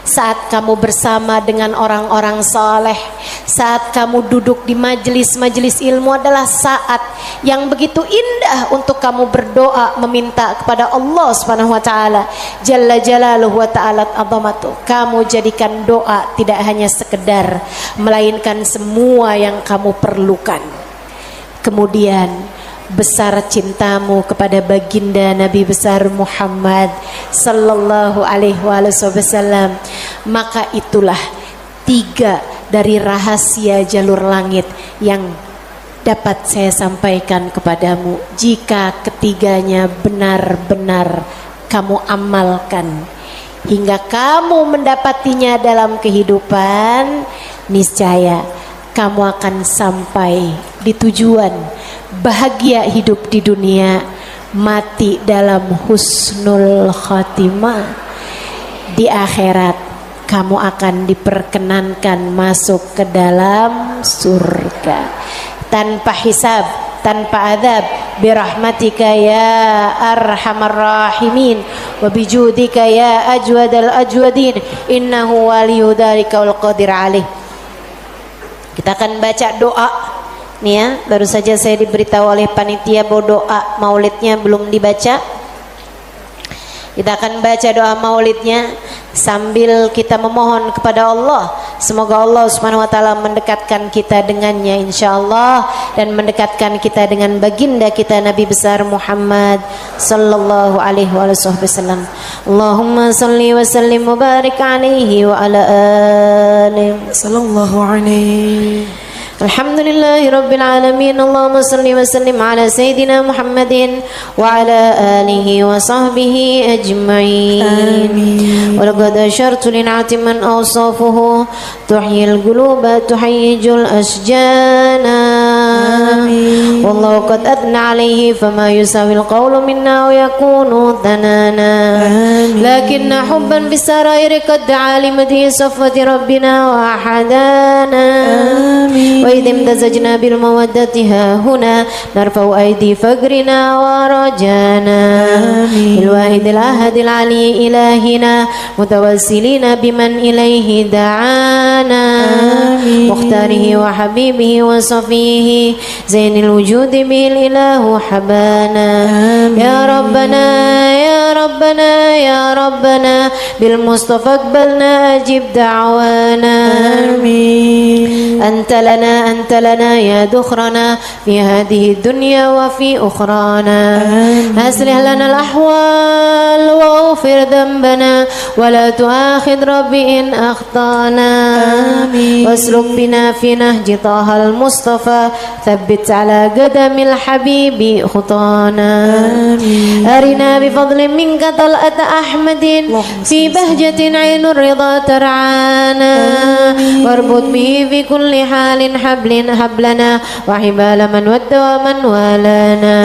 Saat kamu bersama dengan orang-orang saleh, saat kamu duduk di majelis-majelis ilmu adalah saat yang begitu indah untuk kamu berdoa meminta kepada Allah Subhanahu wa taala jalla jalaluhu wa ta'ala azamatu. Kamu jadikan doa tidak hanya sekedar, melainkan semua yang kamu perlukan. Kemudian besar cintamu kepada baginda Nabi besar Muhammad sallallahu alaihi wasallam, maka itulah 3 dari rahasia jalur langit yang dapat saya sampaikan kepadamu. Jika ketiganya benar-benar kamu amalkan hingga kamu mendapatinya dalam kehidupan, niscaya kamu akan sampai di tujuan, bahagia hidup di dunia, mati dalam husnul khatimah. Di akhirat kamu akan diperkenankan masuk ke dalam surga tanpa hisab, tanpa adab, birahmatika ya arhamar rahimin wa bijudika ya ajwadal ajwadin, innahu waliyu dzalika wal qadir alaih. Kita akan baca doa nih ya. Baru saja saya diberitahu oleh panitia bahwa doa maulidnya belum dibaca. Kita akan baca doa maulidnya sambil kita memohon kepada Allah, semoga Allah Subhanahu wa taala mendekatkan kita dengannya insyaallah, dan mendekatkan kita dengan baginda kita Nabi besar Muhammad sallallahu alaihi wasallam. Allahumma salli wa sallim wa barik alaihi wa ala alihi sallallahu alaihi. Alhamdulillahi Rabbil Alamin. Allahumma salli wa sallim ala Sayyidina Muhammadin wa ala alihi wa sahbihi ajma'in. Amin. Wa laqad ashartu lin'ati man awsafuhu tuhyil quluba tuhayyijul asjana. Amin. Wallahu qad adna alayhi fama yusawil qawlu minna wa yakunu thanana. Amin. Lakinna hubban bisarairi qad alimati safwati rabbina wa ahadana. Amin. وإذ امتزجنا بالمودة ها هنا نرفع أيدي فقرنا ورجانا بالواحد الأحد العلي إلهنا متوسلين بمن إليه دعانا مختاره وحبيبه وصفيه زين الوجود به الإله حبانا يا ربنا يا ربنا يا ربنا بالمصطفى اقبلنا أجب دعوانا آمين. أنت لنا يا دخرنا في هذه الدنيا وفي أخرانا أصلح لنا الأحوال واغفر ذنبنا ولا تؤاخذ ربي إن أخطأنا واسلك بنا في نهج طه المصطفى ثبت على قدم الحبيب خطانا أرنا بفضل منك طلعة أحمد في بهجة عين الرضا ترعانا واربط به في كل حال حبلنا وحبال من ود ومن والانا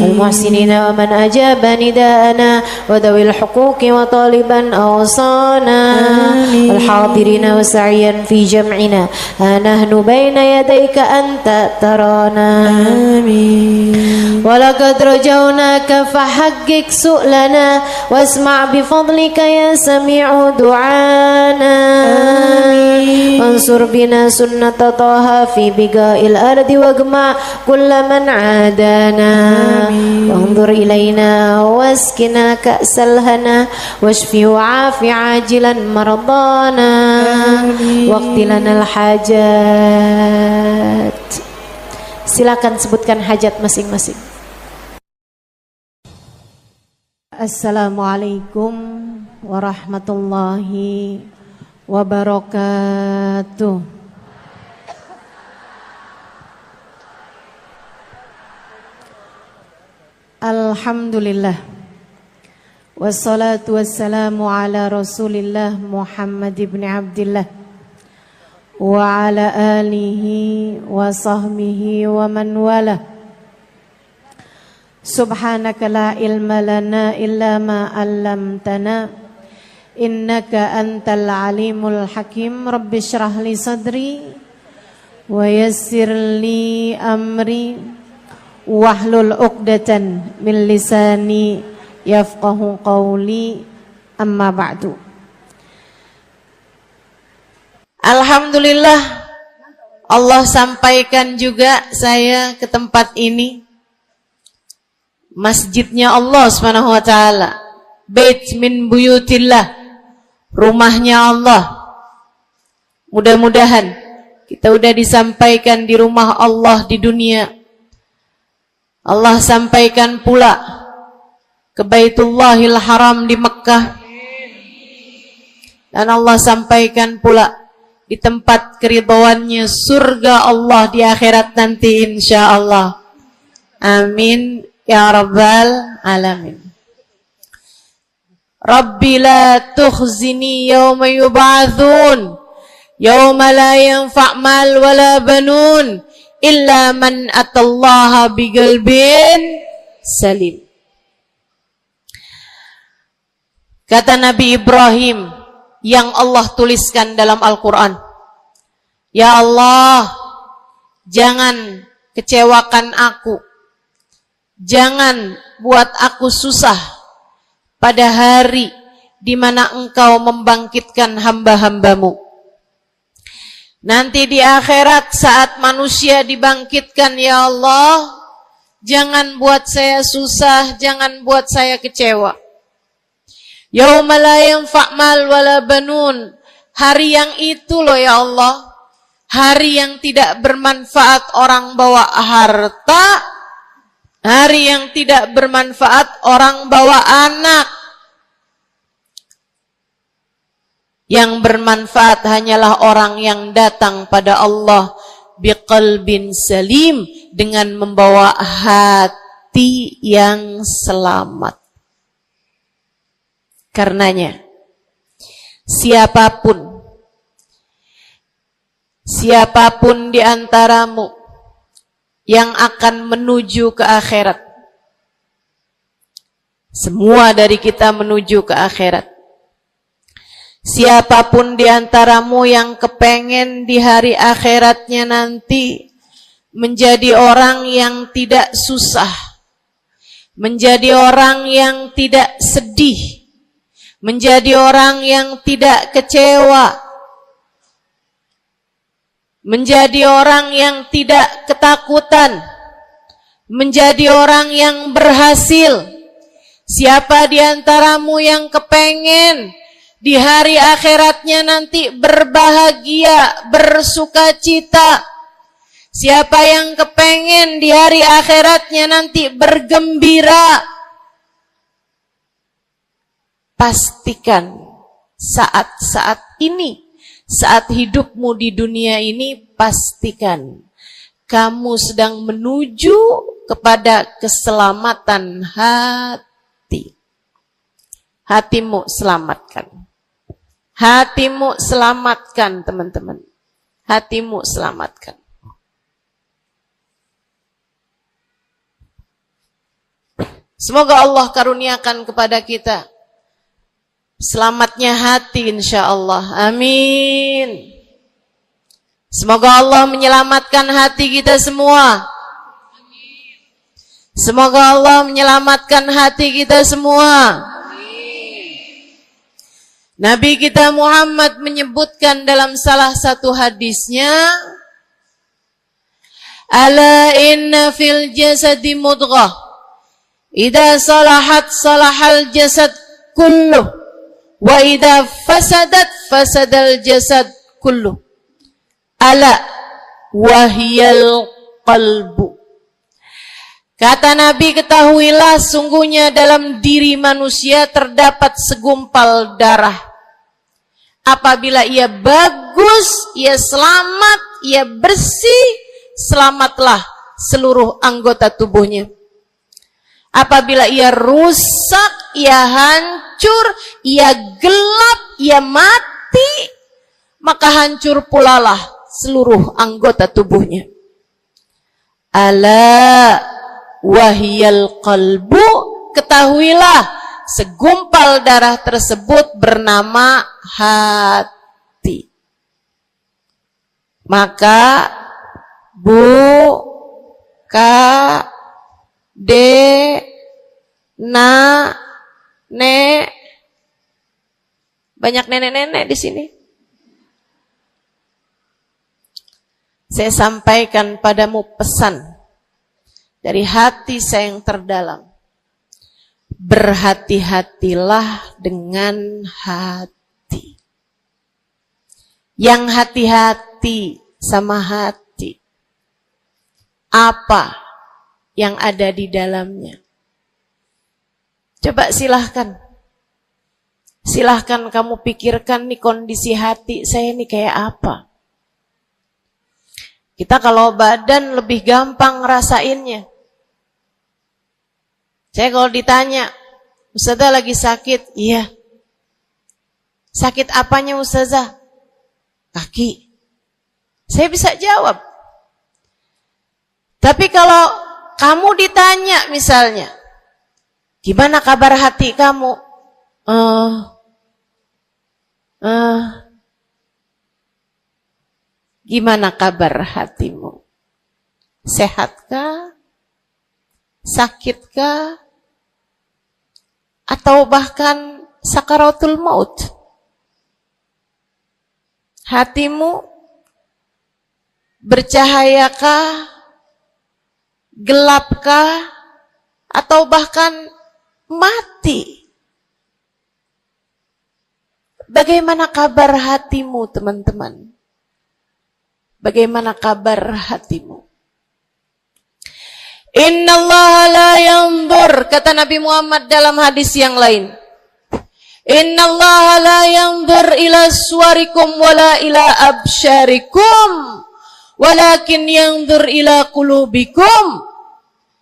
المحسنين ومن أجاب نداءنا وذوي الحقوق وطالبا أوصانا الحاضرين وسعيا في جمعنا ها نحن بين يديك أنت ترانا ولقد رجوناك فحقق سؤلنا واسمع بفضلك يا سميع دعانا وانصر بنا سنة طه في بقاء الأرض واجمع كل من عادانا وانظر إلينا واسكنا كأس الهنا واشفي وعافي عاجلا مرضانا واقض لنا الحاجات. Silakan sebutkan hajat masing-masing. Assalamualaikum warahmatullahi wabarakatuh. Alhamdulillah. Wassalatu wassalamu ala Rasulillah Muhammad ibn Abdillah wa ala alihi wa sahbihi wa man wala. Subhanaka la ilma lana illa ma 'allamtana innaka antal alimul hakim. Rabbi shrah li sadri wa yassir li amri wahlul 'uqdatan min lisani yafqahu qawli, amma ba'du. Alhamdulillah, Allah sampaikan juga saya ke tempat ini. Masjidnya Allah Subhanahu wa taala, bait min buyutillah, rumahnya Allah. Mudah-mudahan kita udah disampaikan di rumah Allah di dunia. Allah sampaikan pula ke Baitullahil Haram di Mekkah, dan Allah sampaikan pula di tempat keridhaannya surga Allah di akhirat nanti insyaallah. Amin ya rabbal alamin. Rabbi la tukhzini yawma yub'atsun yawma la yanfa' mal wala banun illa man atallaha biqalbin salim. Kata Nabi Ibrahim yang Allah tuliskan dalam Al-Quran, ya Allah, jangan kecewakan aku, jangan buat aku susah pada hari di mana Engkau membangkitkan hamba-hambamu. Nanti di akhirat saat manusia dibangkitkan, ya Allah, jangan buat saya susah, jangan buat saya kecewa. Yauma la yanfa' mal wala banun. Hari yang itu loh ya Allah. Hari yang tidak bermanfaat orang bawa harta. Hari yang tidak bermanfaat orang bawa anak. Yang bermanfaat hanyalah orang yang datang pada Allah biqalbin salim, dengan membawa hati yang selamat. Karenanya siapapun di antaramu yang akan menuju ke akhirat, semua dari kita menuju ke akhirat. Siapapun di antaramu yang kepengen di hari akhiratnya nanti menjadi orang yang tidak susah, menjadi orang yang tidak sedih, menjadi orang yang tidak kecewa, menjadi orang yang tidak ketakutan, menjadi orang yang berhasil. Siapa di antaramu yang kepengen di hari akhiratnya nanti berbahagia, bersukacita? Siapa yang kepengen di hari akhiratnya nanti bergembira? Pastikan saat-saat ini, saat hidupmu di dunia ini, pastikan kamu sedang menuju kepada keselamatan hati. Hatimu selamatkan. Hatimu selamatkan, teman-teman. Hatimu selamatkan. Semoga Allah karuniakan kepada kita selamatnya hati insyaallah. Amin. Semoga Allah menyelamatkan hati kita semua. Semoga Allah menyelamatkan hati kita semua. Nabi kita Muhammad menyebutkan dalam salah satu hadisnya, ala inna fil jasadi mudghah, idza salahat salahal jasad kulluh, wa idza fasadat fasadal jasad kulluh. Ala wahiyal qalbu. Kata Nabi, ketahuilah sungguhnya dalam diri manusia terdapat segumpal darah. Apabila ia bagus, ia selamat, ia bersih, selamatlah seluruh anggota tubuhnya. Apabila ia rusak, ia hancur, ia gelap, ia mati, maka hancur pulalah seluruh anggota tubuhnya. Ala wahiyal qalbu, ketahuilah segumpal darah tersebut bernama hati. Maka banyak nenek-nenek di sini. Saya sampaikan padamu pesan dari hati saya yang terdalam. Berhati-hatilah dengan hati. Yang hati-hati sama hati, apa yang ada di dalamnya? Coba silahkan kamu pikirkan nih, kondisi hati saya nih kayak apa. Kita kalau badan lebih gampang ngerasainnya. Saya kalau ditanya, Ustazah lagi sakit? Iya. Sakit apanya Ustazah? Kaki. Saya bisa jawab. Tapi kalau kamu ditanya misalnya, gimana kabar hati kamu? Gimana kabar hatimu? Sehatkah? Sakitkah? Atau bahkan sakaratul maut? Hatimu bercahayakah? Gelapkah? Atau bahkan mati? Bagaimana kabar hatimu, teman-teman? Bagaimana kabar hatimu? Innallaha la yanzur, kata Nabi Muhammad dalam hadis yang lain. Innallaha la yanzur ila suwarikum wala ila absyarikum, walakin yanzur ila qulubikum.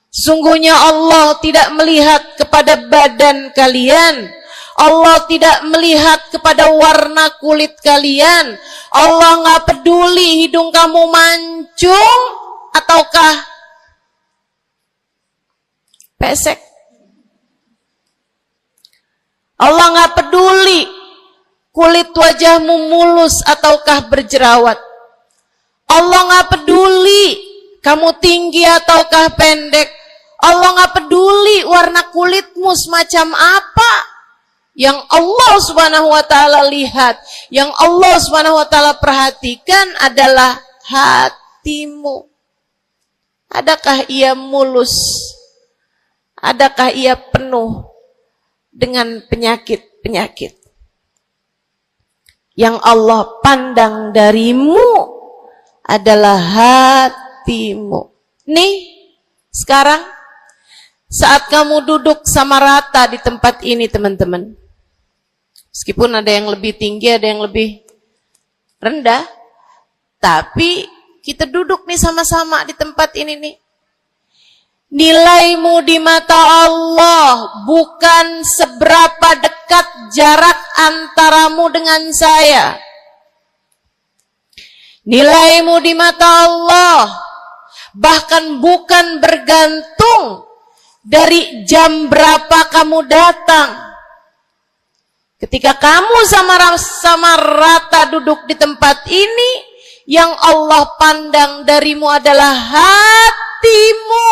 Sungguhnya Allah tidak melihat kepada badan kalian. Allah tidak melihat kepada warna kulit kalian. Allah nggak peduli hidung kamu mancung ataukah pesek. Allah nggak peduli kulit wajahmu mulus ataukah berjerawat. Allah nggak peduli kamu tinggi ataukah pendek. Allah nggak peduli warna kulitmu semacam apa. Yang Allah Subhanahu wa taala lihat, yang Allah Subhanahu wa taala perhatikan adalah hatimu. Adakah ia mulus? Adakah ia penuh dengan penyakit-penyakit? Yang Allah pandang darimu adalah hatimu. Nih, sekarang saat kamu duduk sama rata di tempat ini, teman-teman. Meskipun ada yang lebih tinggi, ada yang lebih rendah, tapi kita duduk nih sama-sama di tempat ini nih. Nilaimu di mata Allah bukan seberapa dekat jarak antaramu dengan saya. Nilaimu di mata Allah bahkan bukan bergantung dari jam berapa kamu datang. Ketika kamu sama rata duduk di tempat ini, yang Allah pandang darimu adalah hatimu.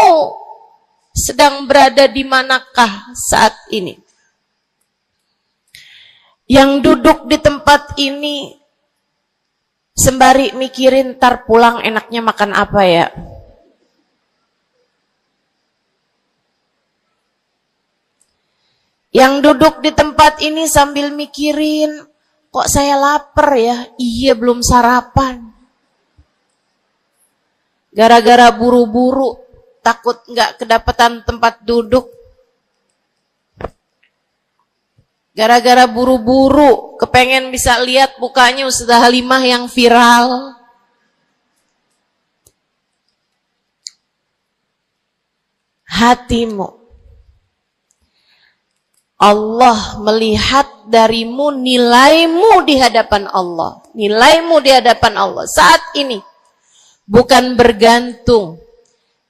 Sedang berada di manakah saat ini? Yang duduk di tempat ini sembari mikirin ntar pulang enaknya makan apa ya? Yang duduk di tempat ini sambil mikirin, kok saya lapar ya? Iya, belum sarapan. Gara-gara buru-buru, takut nggak kedapatan tempat duduk. Gara-gara buru-buru, kepengen bisa lihat mukanya Ustazah Halimah yang viral. Hatimu. Allah melihat darimu, nilaimu di hadapan Allah. Nilaimu di hadapan Allah saat ini bukan bergantung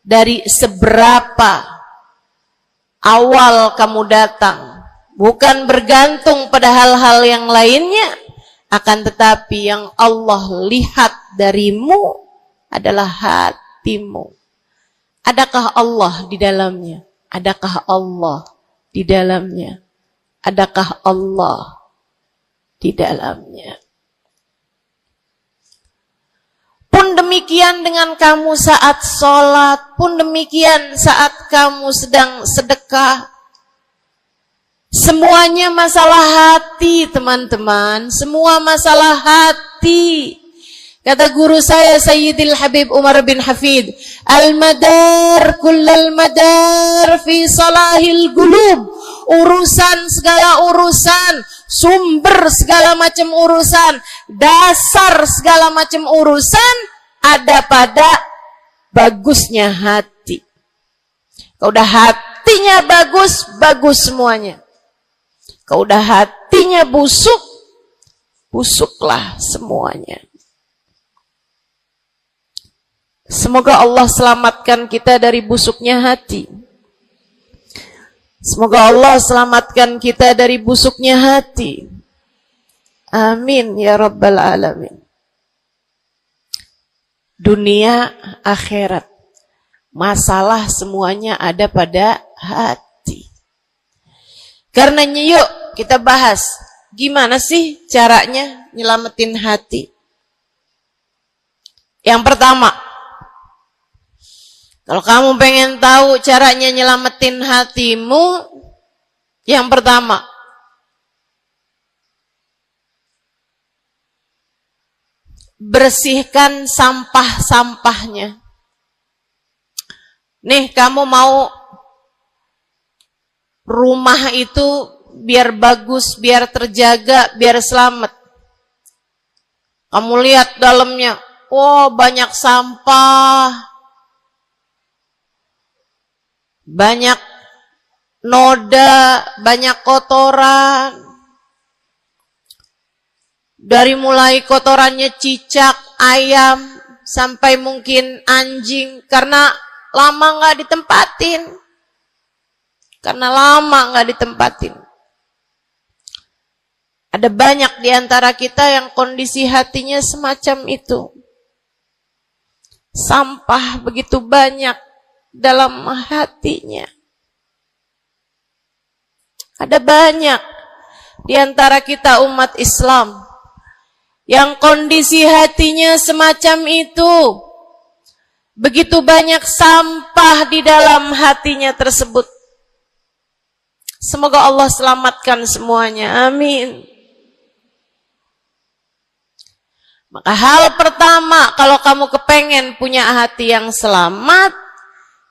dari seberapa awal kamu datang, bukan bergantung pada hal-hal yang lainnya, akan tetapi yang Allah lihat darimu adalah hatimu. Adakah Allah di dalamnya? Adakah Allah di dalamnya? Adakah Allah di dalamnya? Pun demikian dengan kamu saat sholat, pun demikian saat kamu sedang sedekah. Semuanya masalah hati, teman-teman. Semua masalah hati. Kata guru saya Sayyidil Habib Umar bin Hafid, al-madar kullal madar fi salahil qulub. Urusan segala urusan, sumber segala macam urusan, dasar segala macam urusan ada pada bagusnya hati. Kalau udah hatinya bagus, bagus semuanya. Kalau udah hatinya busuk, busuklah semuanya. Semoga Allah selamatkan kita dari busuknya hati. Semoga Allah selamatkan kita dari busuknya hati. Amin ya rabbal alamin. Dunia, akhirat, masalah semuanya ada pada hati. Karenanya yuk kita bahas gimana sih caranya nyelamatin hati. Yang pertama, kalau kamu pengen tahu caranya nyelamatin hatimu, yang pertama, bersihkan sampah-sampahnya. Nih, kamu mau rumah itu biar bagus, biar terjaga, biar selamat. Kamu lihat dalamnya, oh banyak sampah, banyak noda, banyak kotoran. Dari mulai kotorannya cicak, ayam, sampai mungkin anjing, karena lama nggak ditempatin. Karena lama nggak ditempatin. Ada banyak di antara kita yang kondisi hatinya semacam itu. Sampah begitu banyak dalam hatinya. Ada banyak di antara kita umat Islam yang kondisi hatinya semacam itu. Begitu banyak sampah di dalam hatinya tersebut. Semoga Allah selamatkan semuanya. Amin. Maka hal pertama, kalau kamu kepengen punya hati yang selamat,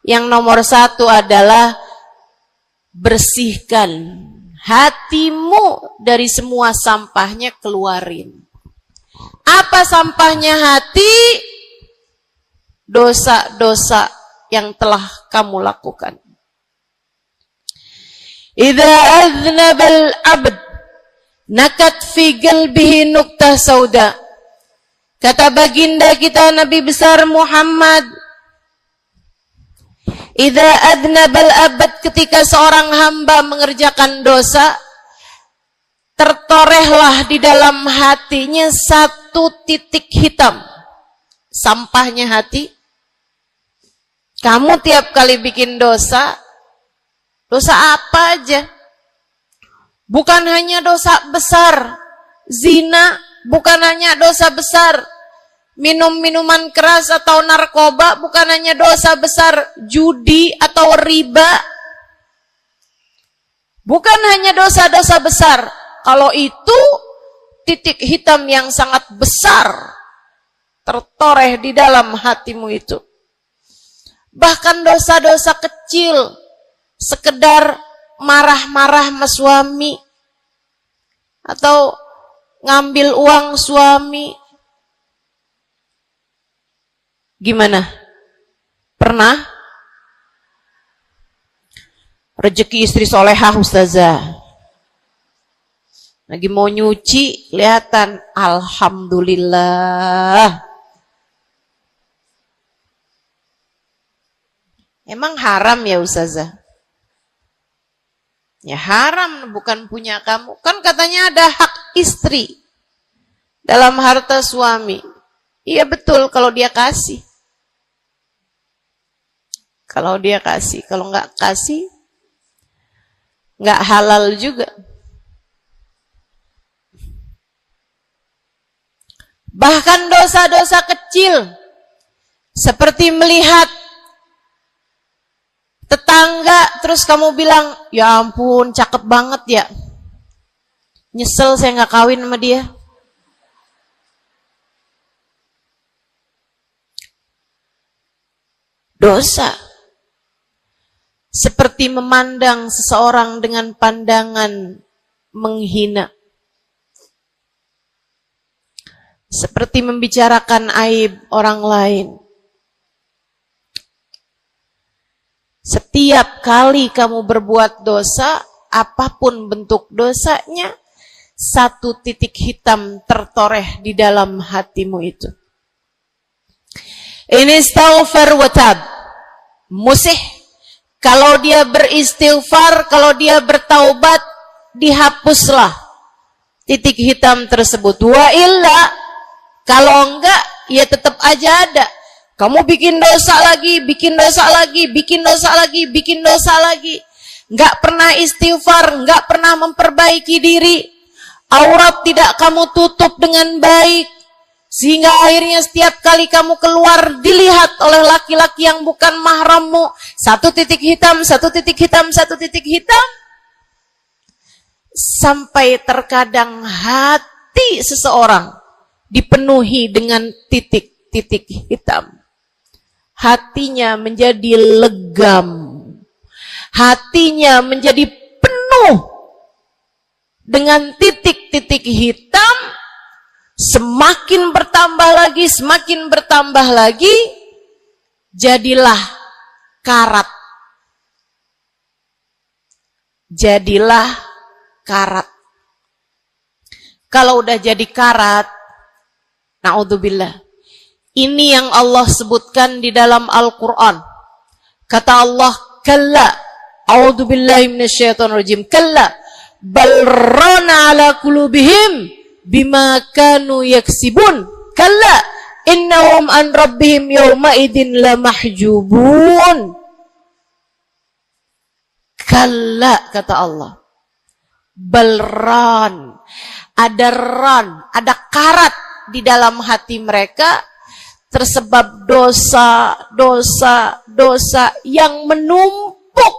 yang nomor satu adalah bersihkan hatimu dari semua sampahnya, keluarin. Apa sampahnya hati? Dosa-dosa yang telah kamu lakukan. Idza aznabal abd nakat fi qalbihi nuqtah sauda. Kata baginda kita Nabi besar Muhammad, idza aznabal abd, ketika seorang hamba mengerjakan dosa, tertorehlah di dalam hatinya satu titik hitam. Sampahnya hati. Kamu tiap kali bikin dosa, dosa apa aja? Bukan hanya dosa besar, zina, bukan hanya dosa besar, minum minuman keras atau narkoba, bukan hanya dosa besar, judi atau riba. Bukan hanya dosa-dosa besar. Kalau itu titik hitam yang sangat besar tertoreh di dalam hatimu itu. Bahkan dosa-dosa kecil, sekedar marah-marah sama suami, atau ngambil uang suami. Gimana? Pernah? Rezeki istri solehah ustazah. Lagi mau nyuci, kelihatan, alhamdulillah. Emang haram ya ustazah? Ya haram, bukan punya kamu. Kan katanya ada hak istri dalam harta suami. Iya betul kalau dia kasih. Kalau dia kasih, kalau nggak kasih, nggak halal juga. Bahkan dosa-dosa kecil, seperti melihat tetangga, terus kamu bilang, ya ampun, cakep banget ya. Nyesel saya nggak kawin sama dia. Dosa. Seperti memandang seseorang dengan pandangan menghina. Seperti membicarakan aib orang lain. Setiap kali kamu berbuat dosa, apapun bentuk dosanya, satu titik hitam tertoreh di dalam hatimu itu. Ini istighfar wa tab. Musih. Kalau dia beristighfar, kalau dia bertaubat, dihapuslah titik hitam tersebut. Wa illa, kalau enggak, ya tetap aja ada. Kamu bikin dosa lagi, bikin dosa lagi, bikin dosa lagi, bikin dosa lagi. Enggak pernah istighfar, enggak pernah memperbaiki diri. Aurat tidak kamu tutup dengan baik. Sehingga akhirnya setiap kali kamu keluar dilihat oleh laki-laki yang bukan mahrammu. Satu titik hitam, satu titik hitam, satu titik hitam. Sampai terkadang hati seseorang dipenuhi dengan titik-titik hitam. Hatinya menjadi legam. Hatinya menjadi penuh dengan titik-titik hitam. Semakin bertambah lagi, jadilah karat. Jadilah karat. Kalau udah jadi karat, na'udzubillah. Ini yang Allah sebutkan di dalam Al-Quran. Kata Allah, kalla, a'udzubillahi minasyaitonirrajim, kalla, bal rana ala qulubihim bima kanu yaksibun, kalla, innahum an rabbihim yawma idin lamahjubun. Kalla, kata Allah, balran, ada karat di dalam hati mereka, tersebab dosa yang menumpuk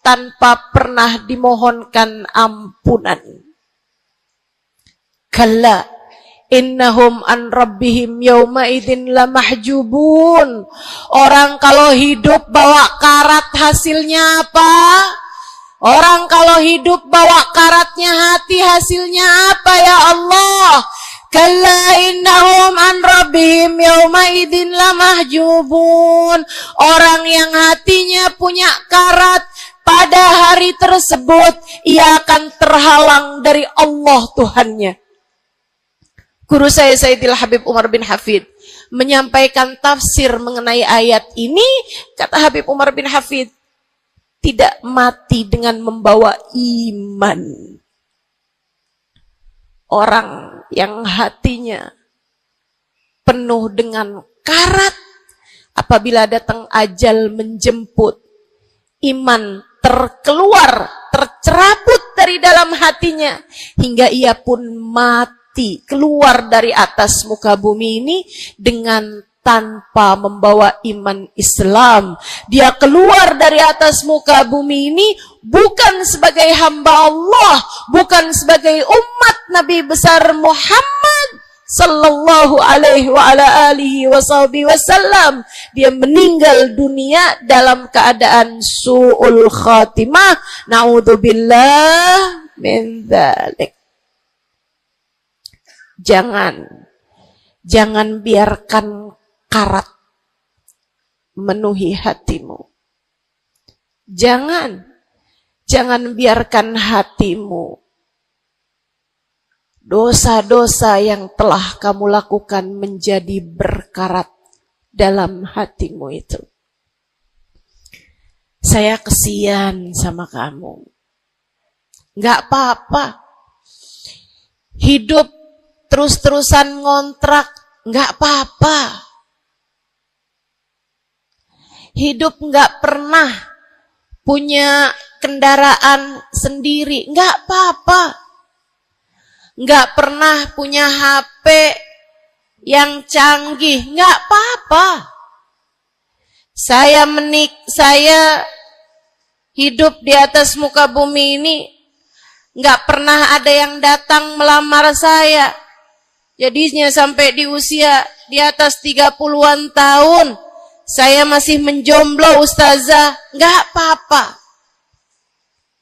tanpa pernah dimohonkan ampunan. Kalla, innahum an rabbihim yawma idin lamahjubun. Orang kalau hidup bawa karat hasilnya apa? Orang kalau hidup bawa karatnya hati hasilnya apa ya Allah? Kalla innahum an rabbihim yawma idin lamahjubun. Orang yang hatinya punya karat, pada hari tersebut ia akan terhalang dari Allah Tuhannya. Guru saya Sayyidil Habib Umar bin Hafid menyampaikan tafsir mengenai ayat ini. Kata Habib Umar bin Hafid, tidak mati dengan membawa iman. Orang yang hatinya penuh dengan karat, apabila datang ajal menjemput, iman tercerabut dari dalam hatinya, hingga ia pun mati, keluar dari atas muka bumi ini dengan tanpa membawa iman Islam. Dia keluar dari atas muka bumi ini bukan sebagai hamba Allah, bukan sebagai umat Nabi besar Muhammad sallallahu alaihi wa ala alihi wasallam. Dia meninggal dunia dalam keadaan su'ul khatimah. Na'udzubillah min dzalik. Jangan biarkan karat memenuhi hatimu. Jangan biarkan hatimu dosa-dosa yang telah kamu lakukan menjadi berkarat dalam hatimu itu. Saya kesian sama kamu. Gak apa-apa. Hidup terus-terusan ngontrak, gak apa-apa. Hidup gak pernah punya kendaraan sendiri, gak apa-apa. Gak pernah punya HP yang canggih, gak apa-apa. Saya hidup di atas muka bumi ini, gak pernah ada yang datang melamar saya. Jadinya sampai di usia di atas 30-an tahun, saya masih menjomblo, Ustazah. Gak apa-apa.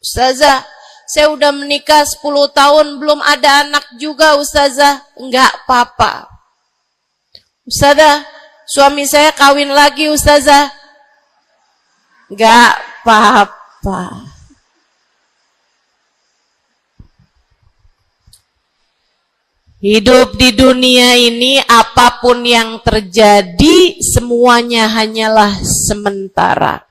Ustazah, saya udah menikah 10 tahun, belum ada anak juga, Ustazah. Enggak apa-apa. Ustazah, suami saya kawin lagi, Ustazah. Enggak apa-apa. Hidup di dunia ini, apapun yang terjadi, semuanya hanyalah sementara.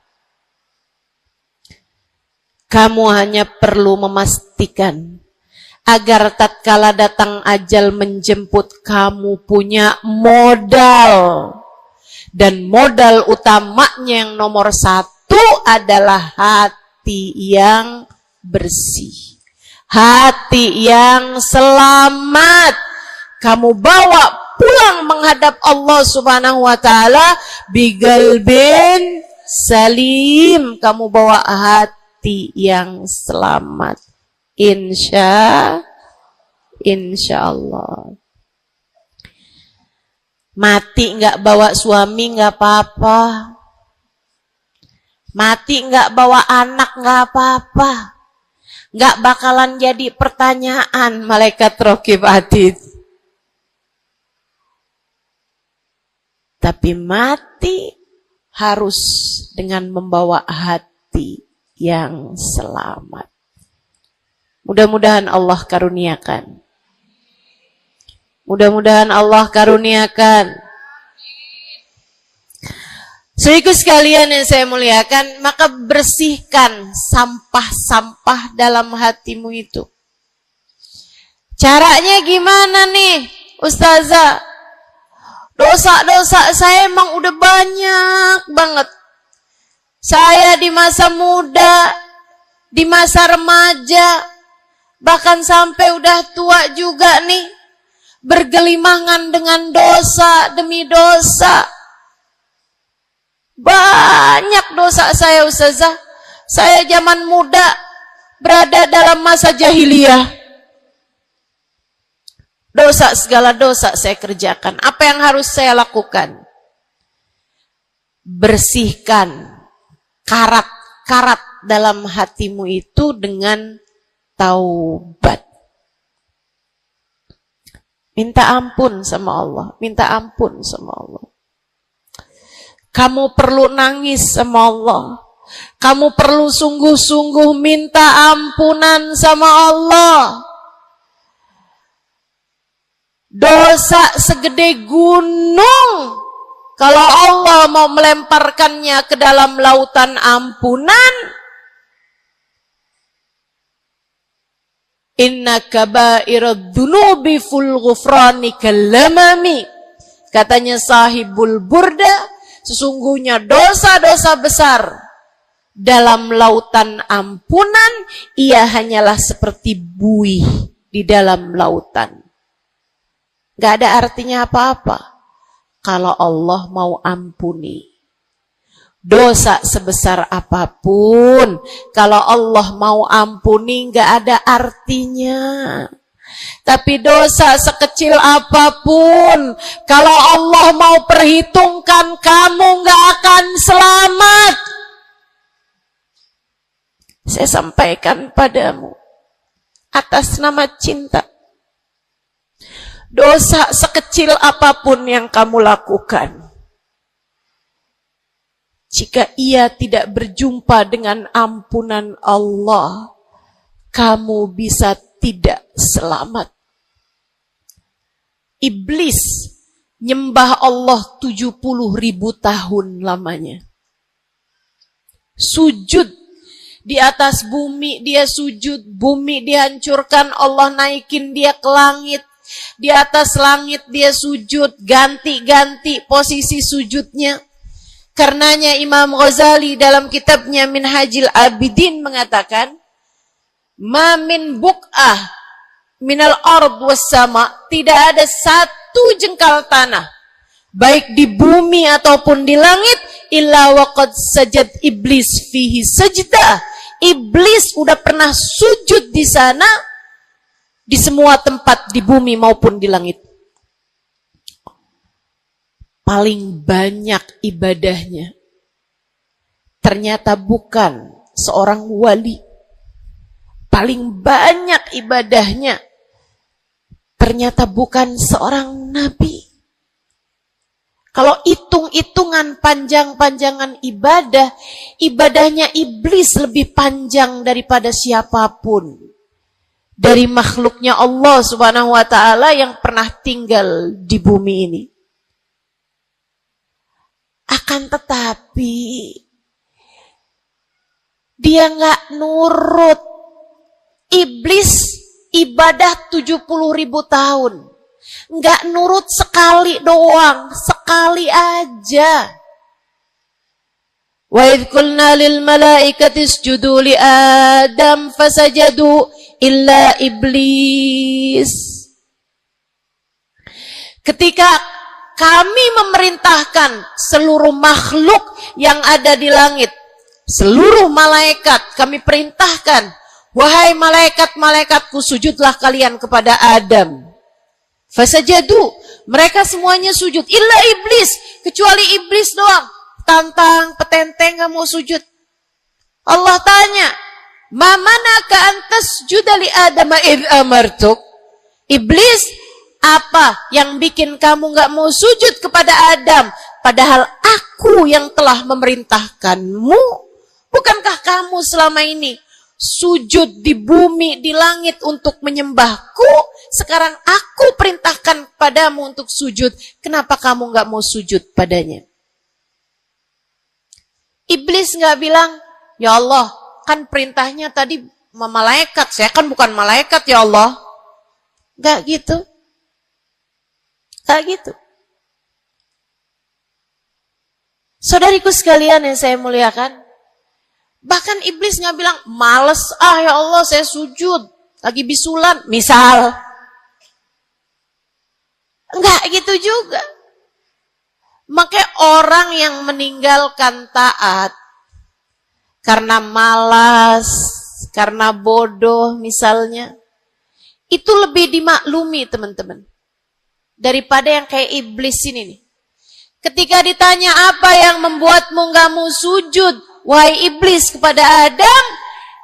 Kamu hanya perlu memastikan agar tatkala datang ajal menjemput, kamu punya modal. Dan modal utamanya yang nomor 1 adalah hati yang bersih. Hati yang selamat. Kamu bawa pulang menghadap Allah Subhanahu wa ta'ala bigalbin salim. Kamu bawa hati yang selamat, insya Allah. Mati nggak bawa suami nggak apa-apa. Mati nggak bawa anak nggak apa-apa. Nggak bakalan jadi pertanyaan malaikat raqib atid. Tapi mati harus dengan membawa hati yang selamat. Mudah-mudahan Allah karuniakan. Mudah-mudahan Allah karuniakan. Saudaraku sekalian yang saya muliakan, maka bersihkan sampah-sampah dalam hatimu itu. Caranya gimana nih, Ustazah? Dosa-dosa saya emang udah banyak banget. Saya di masa muda, di masa remaja, bahkan sampai udah tua juga nih, bergelimangan dengan dosa demi dosa. Banyak dosa saya, Ustazah. Saya zaman muda berada dalam masa jahiliyah. Dosa, segala dosa saya kerjakan. Apa yang harus saya lakukan? Bersihkan karat-karat dalam hatimu itu dengan taubat. Minta ampun sama Allah. Minta ampun sama Allah. Kamu perlu nangis sama Allah. Kamu perlu sungguh-sungguh minta ampunan sama Allah. Dosa segede gunung, kalau Allah mau melemparkannya ke dalam lautan ampunan, inna kaba'irad dunubi ful ghufrani kalamami. Katanya sahibul burda, sesungguhnya dosa-dosa besar dalam lautan ampunan, ia hanyalah seperti buih di dalam lautan. Gak ada artinya apa-apa kalau Allah mau ampuni. Dosa sebesar apapun, kalau Allah mau ampuni gak ada artinya. Tapi dosa sekecil apapun, kalau Allah mau perhitungkan, kamu gak akan selamat. Saya sampaikan padamu atas nama cinta. Dosa sekecil apapun yang kamu lakukan, jika ia tidak berjumpa dengan ampunan Allah, kamu bisa tidak selamat. Iblis nyembah Allah 70.000 tahun lamanya. Sujud di atas bumi, dia sujud, bumi dihancurkan, Allah naikin dia ke langit. Di atas langit dia sujud, ganti-ganti posisi sujudnya. Karenanya Imam Ghazali dalam kitabnya Minhajul Abidin mengatakan, ma min buk'ah minal ard was sama, tidak ada satu jengkal tanah, baik di bumi ataupun di langit, illa waqad sajad iblis fihi sajdah. Iblis udah pernah sujud di sana, di semua tempat di bumi maupun di langit. Paling banyak ibadahnya ternyata bukan seorang wali. Paling banyak ibadahnya ternyata bukan seorang nabi. Kalau hitung-hitungan panjang-panjangan ibadah, ibadahnya iblis lebih panjang daripada siapapun dari makhluknya Allah Subhanahu wa ta'ala yang pernah tinggal di bumi ini. Akan tetapi dia nggak nurut. Iblis ibadah 70.000 tahun, nggak nurut sekali doang, sekali aja. Wa idh qulna lil malaikati isjudu li Adam fasajadu illa iblis. Ketika kami memerintahkan seluruh makhluk yang ada di langit, seluruh malaikat kami perintahkan, wahai malaikat-malaikatku, sujudlah kalian kepada Adam. Fasajadu, Mereka semuanya sujud. Illa iblis. Kecuali iblis doang. Tantang, petenteng gak mau sujud. Allah tanya, ma manaka antas judali adama id amartuk. Iblis, apa yang bikin kamu gak mau sujud kepada Adam? Padahal aku yang telah memerintahkanmu. Bukankah kamu selama ini sujud di bumi, di langit untuk menyembahku? Sekarang aku perintahkan padamu untuk sujud. Kenapa kamu gak mau sujud padanya? Iblis gak bilang, ya Allah, kan perintahnya tadi malaikat. Saya kan bukan malaikat ya Allah. Gak gitu. Gak gitu. Saudariku sekalian yang saya muliakan, bahkan iblis gak bilang, males ya Allah saya sujud, lagi bisulan, misal. Enggak gitu juga. Makanya orang yang meninggalkan taat karena malas, karena bodoh misalnya, itu lebih dimaklumi teman-teman daripada yang kayak iblis ini nih. Ketika ditanya apa yang membuatmu gak mau sujud, wahai iblis, kepada Adam,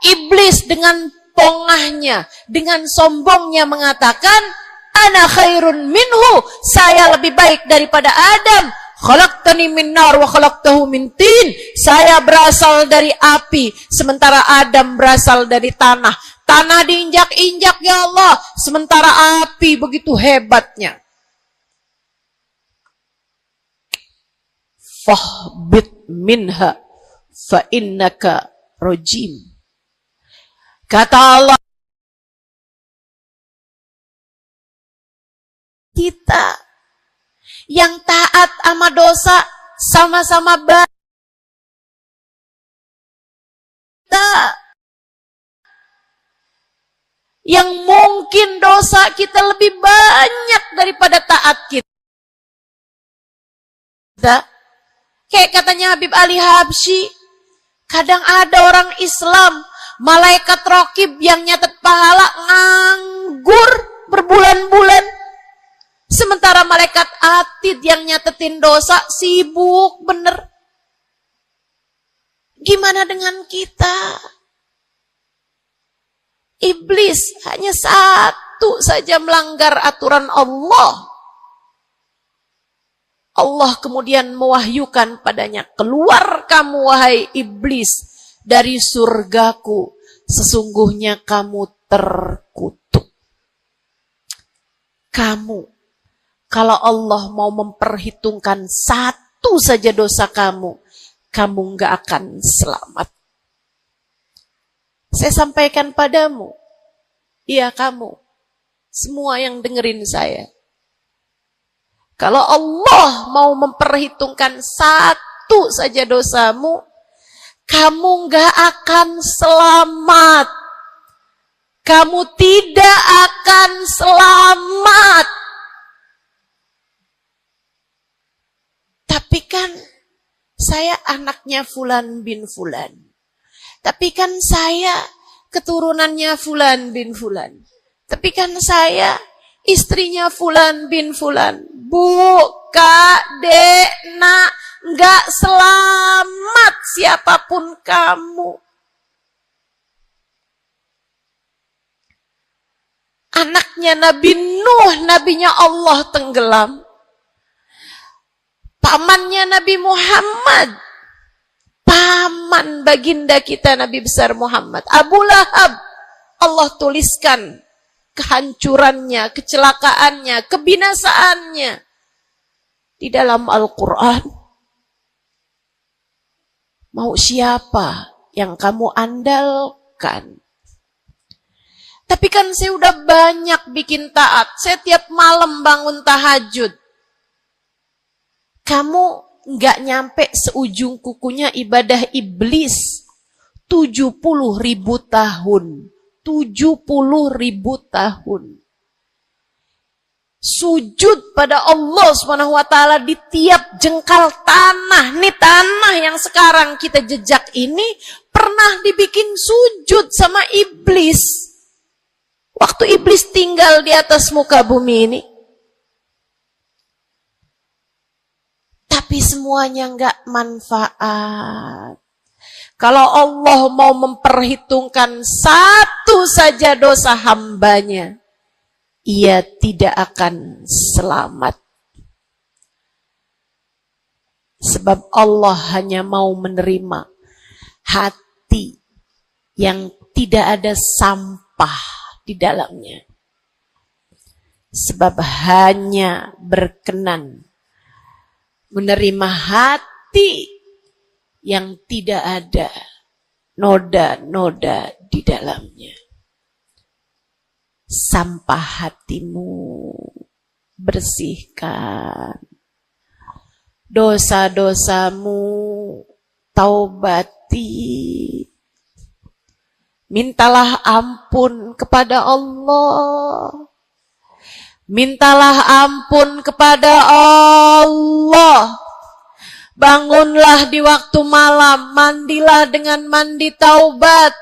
iblis dengan pongahnya, dengan sombongnya mengatakan, ana khairun minhu, saya lebih baik daripada Adam. Khalaqtani min nar wa khalaqtahu min tin. Saya berasal dari api, sementara Adam berasal dari tanah. Tanah diinjak-injak ya Allah, sementara api begitu hebatnya. Fahbit minha fa innaka rajim. Kata Allah, kita yang taat sama dosa sama-sama baik. Yang mungkin dosa kita lebih banyak daripada taat kita. Kayak katanya Habib Ali Habsyi, kadang ada orang Islam, malaikat raqib yang nyatet pahala nganggur berbulan-bulan. Sementara malaikat atid yang nyatetin dosa sibuk bener. Gimana dengan kita? Iblis hanya satu saja melanggar aturan Allah. Allah kemudian mewahyukan padanya, keluar kamu wahai iblis dari surgaku, sesungguhnya kamu terkutuk. Kamu, kalau Allah mau memperhitungkan satu saja dosa kamu, kamu nggak akan selamat. Saya sampaikan padamu, iya kamu, semua yang dengerin saya. Kalau Allah mau memperhitungkan satu saja dosamu, kamu nggak akan selamat. Kamu tidak akan selamat. Tapi kan saya anaknya Fulan bin Fulan. Tapi kan saya keturunannya Fulan bin Fulan. Tapi kan saya istrinya Fulan bin Fulan. Bu, Kak, Dek, Nak, nggak selamat siapapun kamu. Anaknya Nabi Nuh, nabinya Allah tenggelam. Pamannya Nabi Muhammad, paman baginda kita Nabi besar Muhammad, Abu Lahab, Allah tuliskan kehancurannya, kecelakaannya, kebinasaannya di dalam Al-Quran. Mau siapa yang kamu andalkan? Tapi kan saya udah banyak bikin taat, saya tiap malam bangun tahajud. Kamu nggak nyampe seujung kukunya ibadah iblis 70.000 tahun. 70.000 tahun. Sujud pada Allah Subhanahu wa taala di tiap jengkal tanah. Nih tanah yang sekarang kita jejak ini pernah dibikin sujud sama iblis. Waktu iblis tinggal di atas muka bumi ini. tapi semuanya enggak manfaat. Kalau Allah mau memperhitungkan satu saja dosa hambanya, ia tidak akan selamat. Sebab Allah hanya mau menerima hati yang tidak ada sampah di dalamnya. Sebab hanya berkenan menerima hati yang tidak ada noda-noda di dalamnya. Sampah hatimu bersihkan. Dosa-dosamu taubati. Mintalah ampun kepada Allah. Mintalah ampun kepada Allah. Bangunlah di waktu malam, mandilah dengan mandi taubat.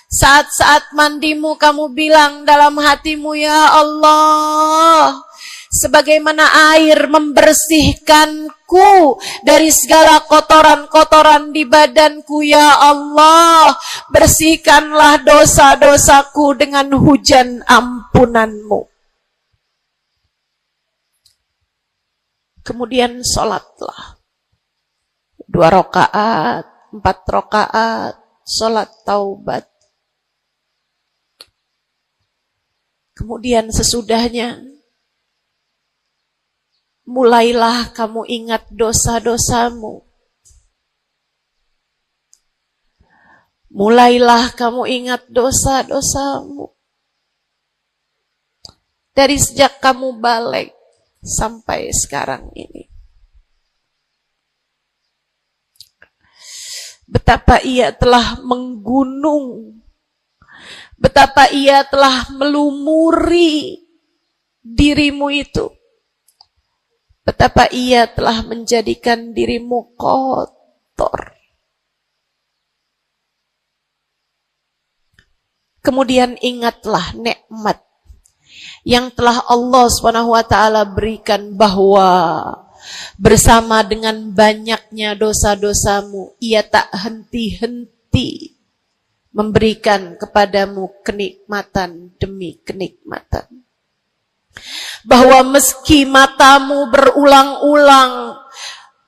Saat-saat mandimu kamu bilang dalam hatimu, ya Allah, sebagaimana air membersihkanku dari segala kotoran-kotoran di badanku, ya Allah, bersihkanlah dosa-dosaku dengan hujan ampunanmu. Kemudian sholatlah 2 rakaat, 4 rakaat, sholat taubat. Kemudian sesudahnya, mulailah kamu ingat dosa-dosamu. Mulailah kamu ingat dosa-dosamu. Dari sejak kamu balik sampai sekarang ini. Betapa ia telah menggunung. Betapa ia telah melumuri dirimu itu. Betapa ia telah menjadikan dirimu kotor. Kemudian ingatlah nikmat yang telah Allah SWT berikan, bahwa bersama dengan banyaknya dosa-dosamu, ia tak henti-henti memberikan kepadamu kenikmatan demi kenikmatan. Bahwa meski matamu berulang-ulang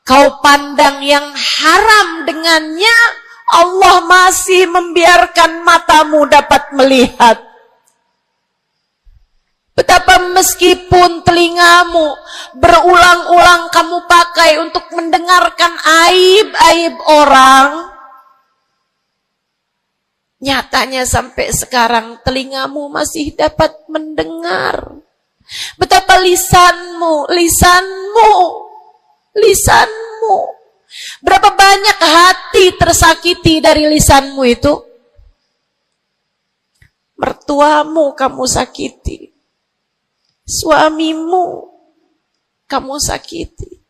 kau pandang yang haram dengannya, Allah masih membiarkan matamu dapat melihat. Betapa meskipun telingamu berulang-ulang kamu pakai untuk mendengarkan aib-aib orang, nyatanya sampai sekarang telingamu masih dapat mendengar. Betapa lisanmu, berapa banyak hati tersakiti dari lisanmu itu. Mertuamu kamu sakiti, suamimu kamu sakiti,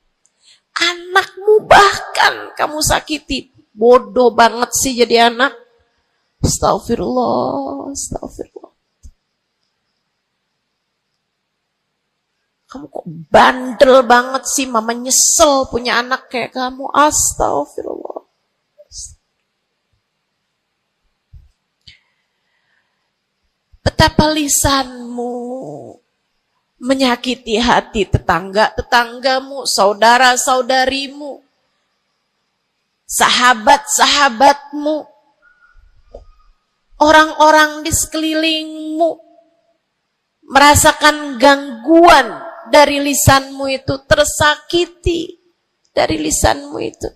anakmu bahkan kamu sakiti. Bodoh banget sih jadi anak. Astagfirullah, astagfirullah. Kamu kok bandel banget sih, mama nyesel punya anak kayak kamu. Astagfirullah. Betapa lisanmu menyakiti hati tetanggamu, saudara-saudarimu, sahabat-sahabatmu, orang-orang di sekelilingmu, merasakan gangguan dari lisanmu itu, tersakiti dari lisanmu itu.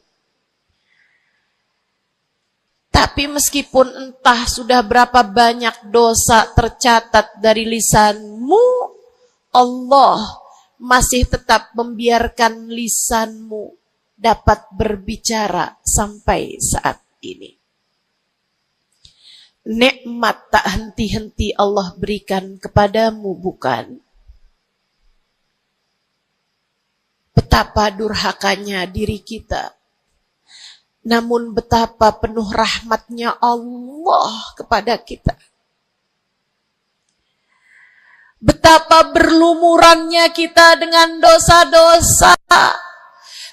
Tapi meskipun entah sudah berapa banyak dosa tercatat dari lisanmu, Allah masih tetap membiarkan lisanmu dapat berbicara sampai saat ini. Nikmat tak henti-henti Allah berikan kepadamu, bukan? Betapa durhakanya diri kita. Namun betapa penuh rahmatnya Allah kepada kita. Betapa berlumurannya kita dengan dosa-dosa.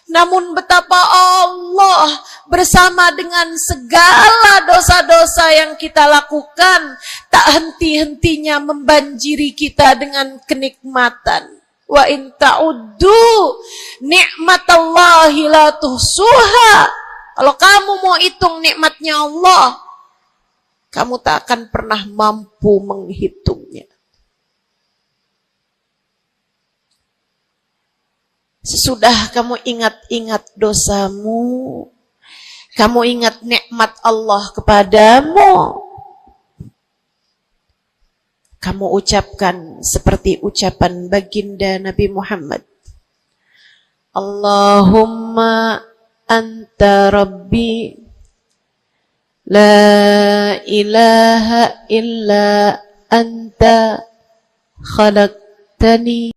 Namun betapa Allah bersama dengan segala dosa-dosa yang kita lakukan, tak henti-hentinya membanjiri kita dengan kenikmatan. Wa in ta'uddu ni'matallahi la tuhsuha. Kalau kamu mau hitung nikmatnya Allah, kamu tak akan pernah mampu menghitungnya. Sesudah kamu ingat-ingat dosamu, kamu ingat nikmat Allah kepadamu, kamu ucapkan seperti ucapan baginda Nabi Muhammad. Allahumma anta rabbi, la ilaha illa anta khalaqtani